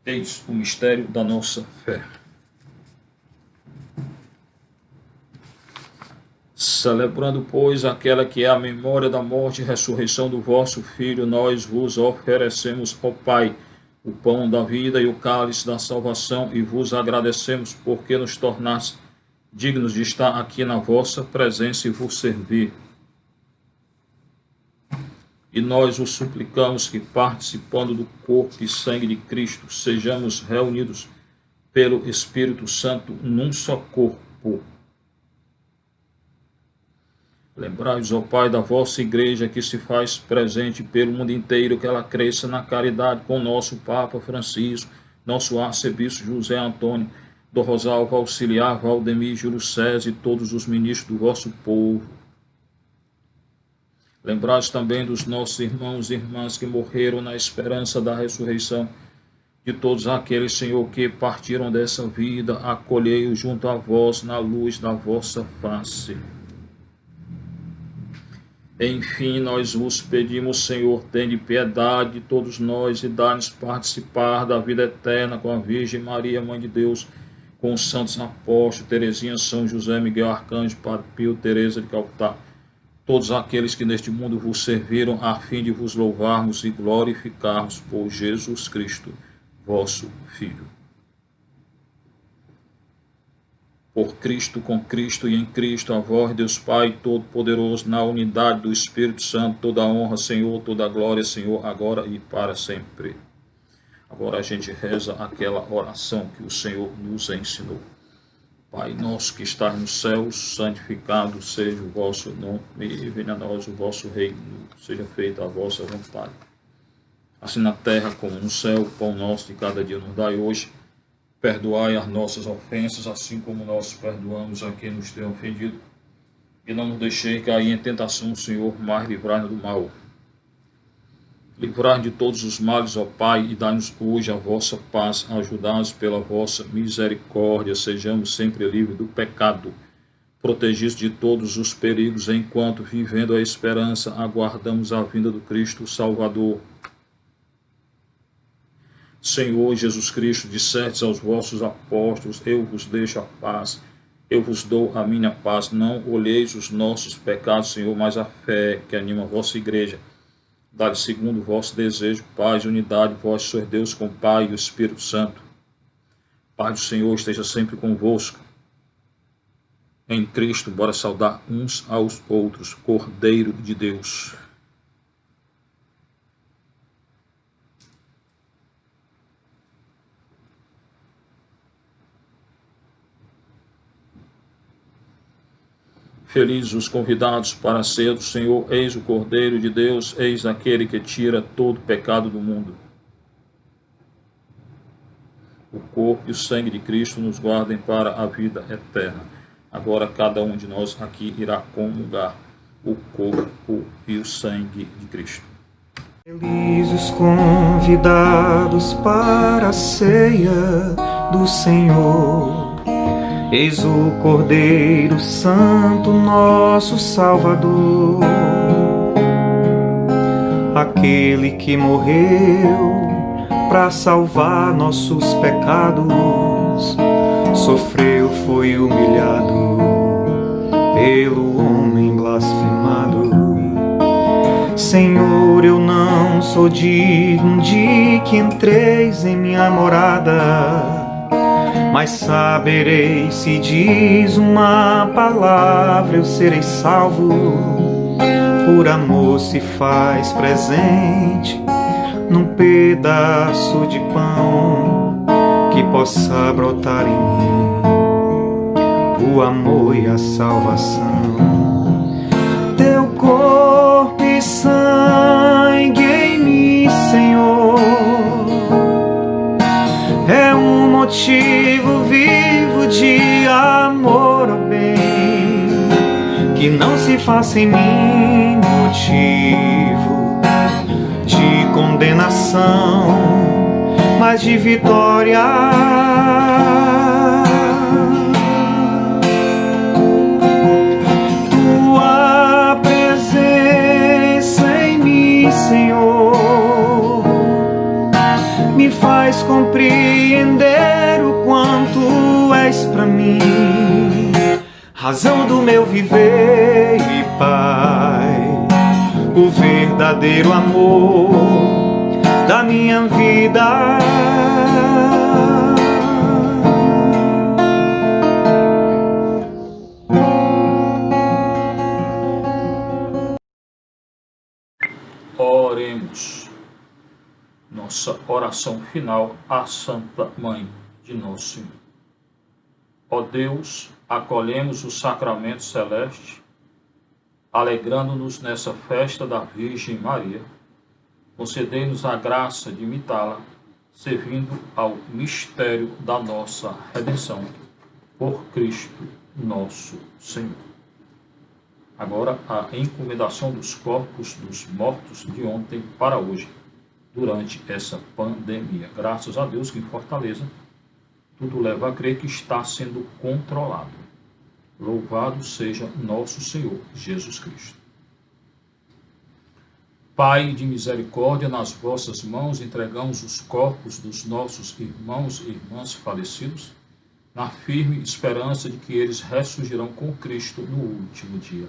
Eis o mistério da nossa fé. Celebrando, pois, aquela que é a memória da morte e ressurreição do vosso Filho, nós vos oferecemos, ó Pai, o pão da vida e o cálice da salvação, e vos agradecemos porque nos tornaste dignos de estar aqui na vossa presença e vos servir. E nós os suplicamos que, participando do corpo e sangue de Cristo, sejamos reunidos pelo Espírito Santo num só corpo. Lembrai-vos, ó Pai, da vossa igreja que se faz presente pelo mundo inteiro, que ela cresça na caridade com nosso Papa Francisco, nosso arcebispo José Antônio, do Rosalvo Auxiliar, Valdemir, Júlio César e todos os ministros do vosso povo. Lembrai-vos também dos nossos irmãos e irmãs que morreram na esperança da ressurreição, de todos aqueles, Senhor, que partiram dessa vida, acolhei-os junto a vós na luz da vossa face. Enfim, nós vos pedimos, Senhor, tende piedade de todos nós e dá-nos participar da vida eterna com a Virgem Maria, Mãe de Deus, com os santos apóstolos, Teresinha, São José, Miguel Arcanjo, Padre Pio, Teresa de Calcutá, todos aqueles que neste mundo vos serviram, a fim de vos louvarmos e glorificarmos por Jesus Cristo, vosso Filho. Por Cristo, com Cristo e em Cristo, a vós, Deus Pai Todo-Poderoso, na unidade do Espírito Santo, toda a honra, Senhor, toda a glória, Senhor, agora e para sempre. Agora a gente reza aquela oração que o Senhor nos ensinou. Pai nosso que estás nos céus, santificado seja o vosso nome, e venha a nós o vosso reino, seja feita a vossa vontade. Assim na terra como no céu, o pão nosso de cada dia nos dai hoje. Perdoai as nossas ofensas, assim como nós perdoamos a quem nos tem ofendido. E não nos deixei cair em tentação, Senhor, mas livrai-nos do mal. Livrai-nos de todos os males, ó Pai, e dai-nos hoje a vossa paz. Ajudai-nos pela vossa misericórdia. Sejamos sempre livres do pecado, protegidos de todos os perigos, enquanto, vivendo a esperança, aguardamos a vinda do Cristo Salvador. Senhor Jesus Cristo, dissestes aos vossos apóstolos: eu vos deixo a paz, eu vos dou a minha paz. Não olheis os nossos pecados, Senhor, mas a fé que anima a vossa igreja. Dá-lhe segundo o vosso desejo, paz e unidade, vós sois Deus com o Pai e o Espírito Santo. Pai do Senhor esteja sempre convosco. Em Cristo, bora saudar uns aos outros, Cordeiro de Deus. Felizes os convidados para a ceia do Senhor. Eis o Cordeiro de Deus, eis aquele que tira todo o pecado do mundo. O corpo e o sangue de Cristo nos guardem para a vida eterna. Agora cada um de nós aqui irá comungar o corpo e o sangue de Cristo. Felizes os convidados para a ceia do Senhor. Eis o Cordeiro Santo, nosso Salvador, aquele que morreu para salvar nossos pecados, sofreu, foi humilhado pelo homem blasfemado. Senhor, eu não sou digno de que entreis em minha morada, mas saberei se diz uma palavra, eu serei salvo. Por amor se faz presente num pedaço de pão que possa brotar em mim. o amor e a salvação. Teu corpo e sangue em mim, Senhor, é um motivo vivo de amor ao bem, que não se faça em mim motivo de condenação, mas de vitória. Tua presença em mim, Senhor, me faz compreender o quanto és pra mim razão do meu viver e Pai, o verdadeiro amor da minha vida. Oremos. Nossa oração final à Santa Mãe de Nosso Senhor. Ó Deus, acolhemos o sacramento celeste, alegrando-nos nessa festa da Virgem Maria. Concedei-nos a graça de imitá-la, servindo ao mistério da nossa redenção, por Cristo nosso Senhor. Agora, a encomendação dos corpos dos mortos de ontem para hoje, durante essa pandemia. Graças a Deus que em Fortaleza, tudo leva a crer que está sendo controlado. Louvado seja nosso Senhor Jesus Cristo. Pai de misericórdia, nas vossas mãos entregamos os corpos dos nossos irmãos e irmãs falecidos, na firme esperança de que eles ressurgirão com Cristo no último dia.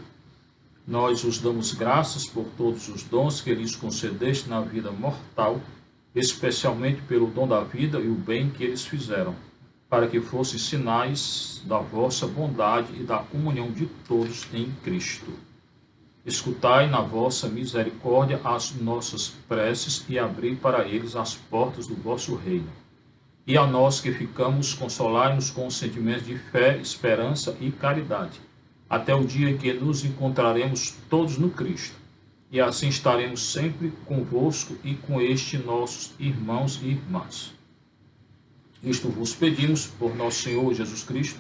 Nós os damos graças por todos os dons que lhes concedeste na vida mortal, especialmente pelo dom da vida e o bem que eles fizeram, para que fossem sinais da vossa bondade e da comunhão de todos em Cristo. Escutai na vossa misericórdia as nossas preces e abri para eles as portas do vosso reino. E a nós que ficamos, consolai-nos com sentimentos de fé, esperança e caridade, até o dia em que nos encontraremos todos no Cristo. E assim estaremos sempre convosco e com estes nossos irmãos e irmãs. Isto vos pedimos por nosso Senhor Jesus Cristo,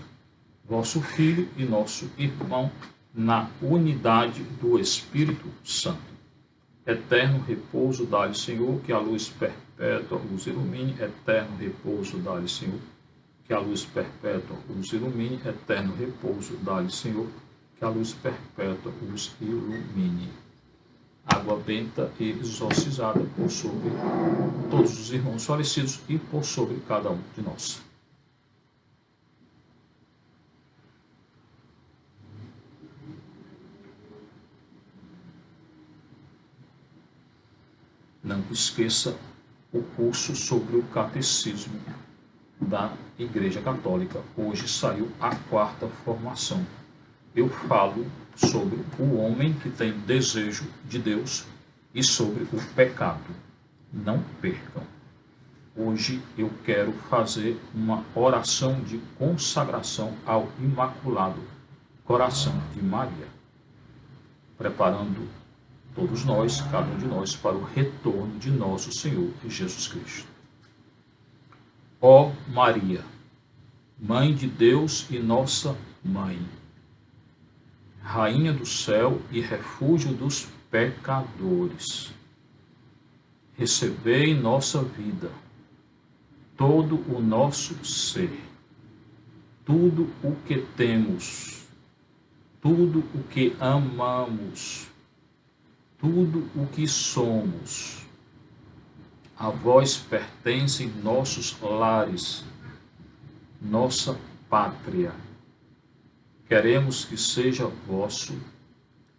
vosso Filho e nosso irmão, na unidade do Espírito Santo. Eterno repouso dá-lhe, Senhor, que a luz perpétua os ilumine. Eterno repouso dá-lhe, Senhor, que a luz perpétua os ilumine. Eterno repouso dá-lhe, Senhor, que a luz perpétua os ilumine. Água benta e exorcizada por sobre todos os irmãos falecidos e por sobre cada um de nós. Não esqueça o curso sobre o Catecismo da Igreja Católica. Hoje saiu a 4ª formação. Eu falo sobre o homem que tem desejo de Deus e sobre o pecado. Não percam. Hoje eu quero fazer uma oração de consagração ao Imaculado Coração de Maria, preparando todos nós, cada um de nós, para o retorno de nosso Senhor Jesus Cristo. Ó Maria, Mãe de Deus e nossa Mãe, Rainha do céu e refúgio dos pecadores, recebei em nossa vida todo o nosso ser, tudo o que temos, tudo o que amamos, tudo o que somos. A vós pertencem nossos lares, nossa pátria. Queremos que seja vosso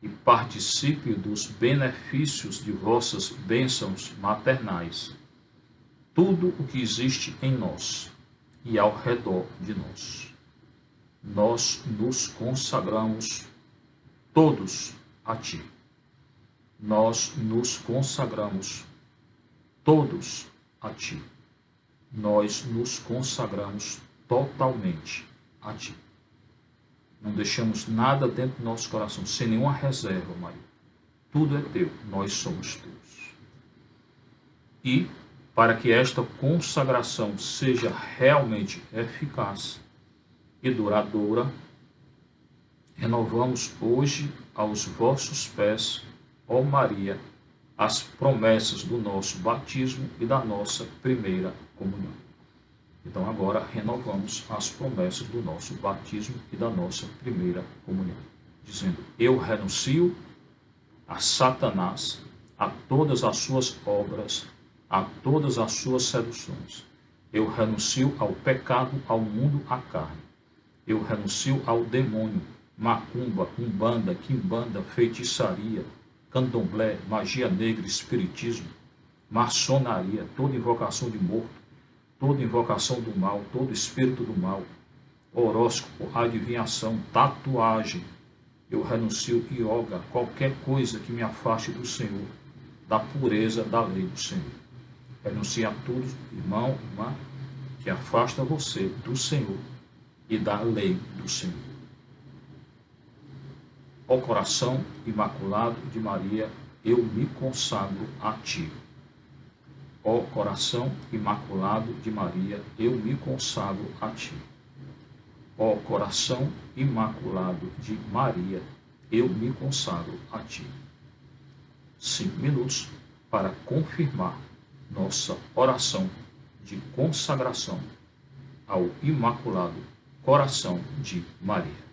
e participe dos benefícios de vossas bênçãos maternais, tudo o que existe em nós e ao redor de nós. Nós nos consagramos todos a Ti. Nós nos consagramos todos a Ti. Nós nos consagramos totalmente a Ti. Não deixamos nada dentro do nosso coração, sem nenhuma reserva, Maria. Tudo é teu, nós somos teus. E, para que esta consagração seja realmente eficaz e duradoura, renovamos hoje aos vossos pés, ó Maria, as promessas do nosso batismo e da nossa primeira comunhão. Então agora renovamos as promessas do nosso batismo e da nossa primeira comunhão, dizendo: eu renuncio a Satanás, a todas as suas obras, a todas as suas seduções. Eu renuncio ao pecado, ao mundo, à carne. Eu renuncio ao demônio, macumba, umbanda, quimbanda, feitiçaria, candomblé, magia negra, espiritismo, maçonaria, toda invocação de morto, toda invocação do mal, todo espírito do mal, horóscopo, adivinhação, tatuagem. Eu renuncio yoga, qualquer coisa que me afaste do Senhor, da pureza da lei do Senhor. Renuncie a tudo, irmão, irmã, que afasta você do Senhor e da lei do Senhor. Ó coração imaculado de Maria, eu me consagro a ti. Ó coração imaculado de Maria, eu me consagro a ti. Ó coração imaculado de Maria, eu me consagro a ti. 5 minutos para confirmar nossa oração de consagração ao Imaculado Coração de Maria.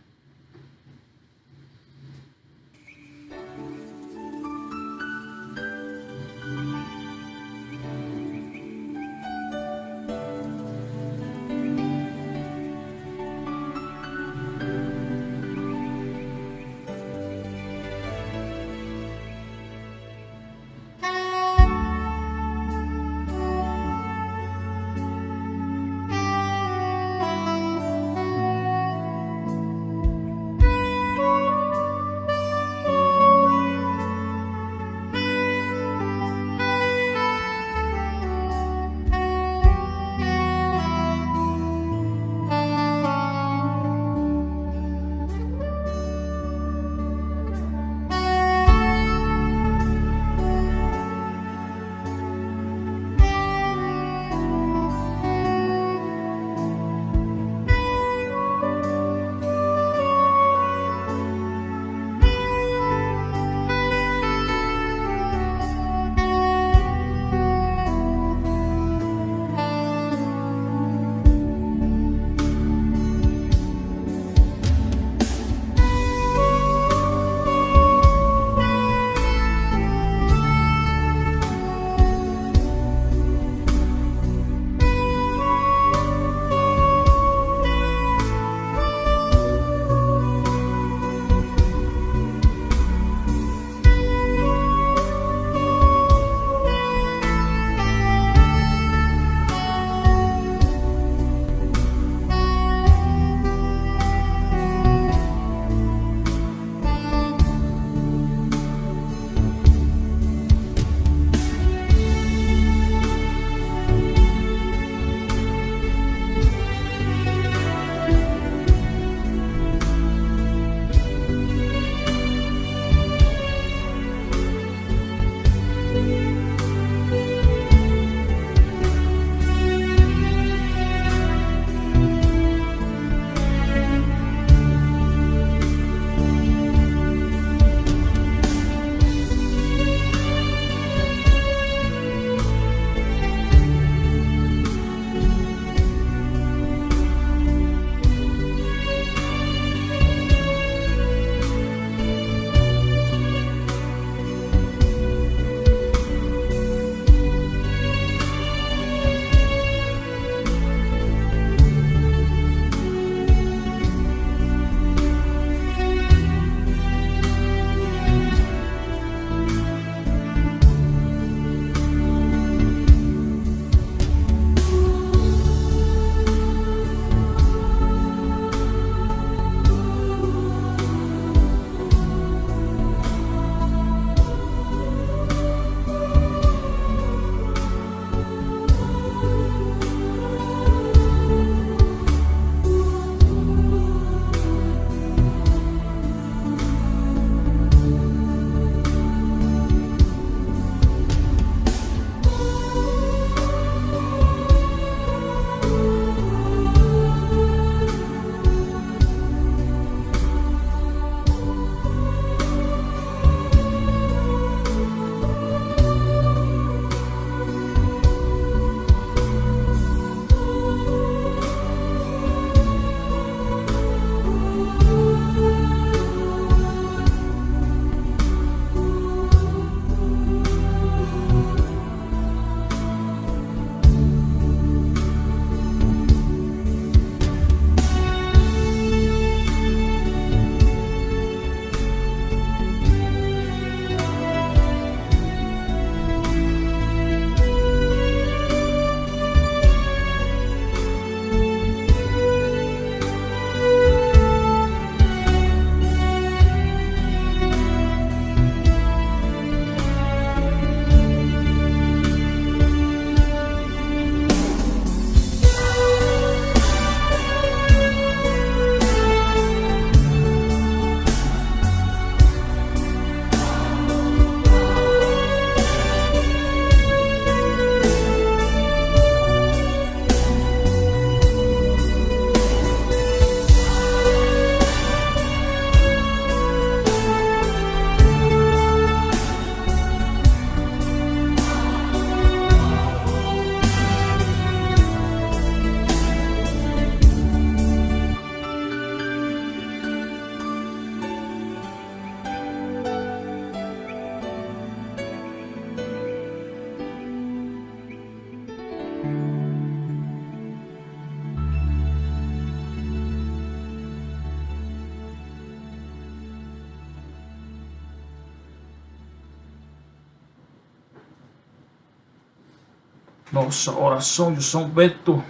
Nossa oração de São Bento,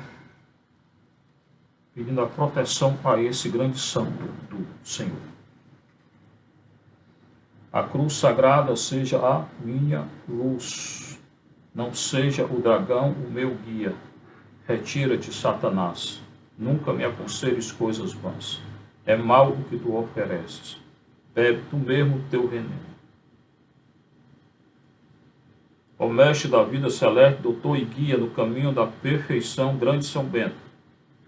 pedindo a proteção a esse grande santo do Senhor. A cruz sagrada seja a minha luz, não seja o dragão o meu guia. Retira-te, Satanás, nunca me aconselhes coisas vãs. É mal o que tu ofereces. Bebe tu mesmo o teu veneno. Ó mestre da vida celeste, doutor e guia no caminho da perfeição, grande São Bento,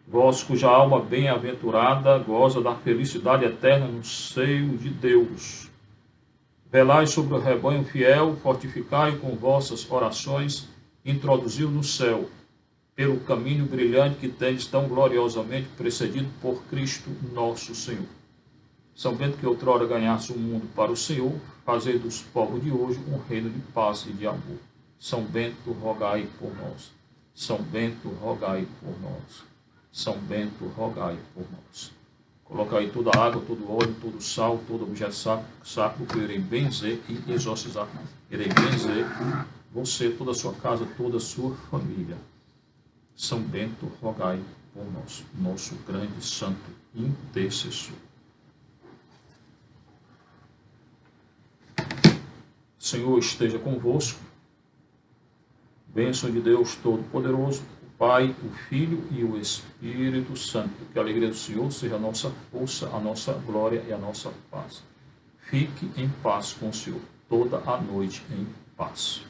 vós cuja alma bem-aventurada goza da felicidade eterna no seio de Deus, velai sobre o rebanho fiel, fortificai-o com vossas orações, introduziu no céu, pelo caminho brilhante que tendes tão gloriosamente precedido por Cristo nosso Senhor. São Bento, que outrora ganhasse o mundo para o Senhor, fazei dos povos de hoje um reino de paz e de amor. São Bento, rogai por nós. São Bento, rogai por nós. São Bento, rogai por nós. Colocai toda a água, todo o óleo, todo o sal, todo objeto sacro, que eu irei benzer e exorcizar. Irei benzer você, toda a sua casa, toda a sua família. São Bento, rogai por nós, nosso grande santo intercessor. O Senhor esteja convosco. Bênção de Deus Todo-Poderoso, o Pai, o Filho e o Espírito Santo. Que a alegria do Senhor seja a nossa força, a nossa glória e a nossa paz. Fique em paz com o Senhor, toda a noite em paz.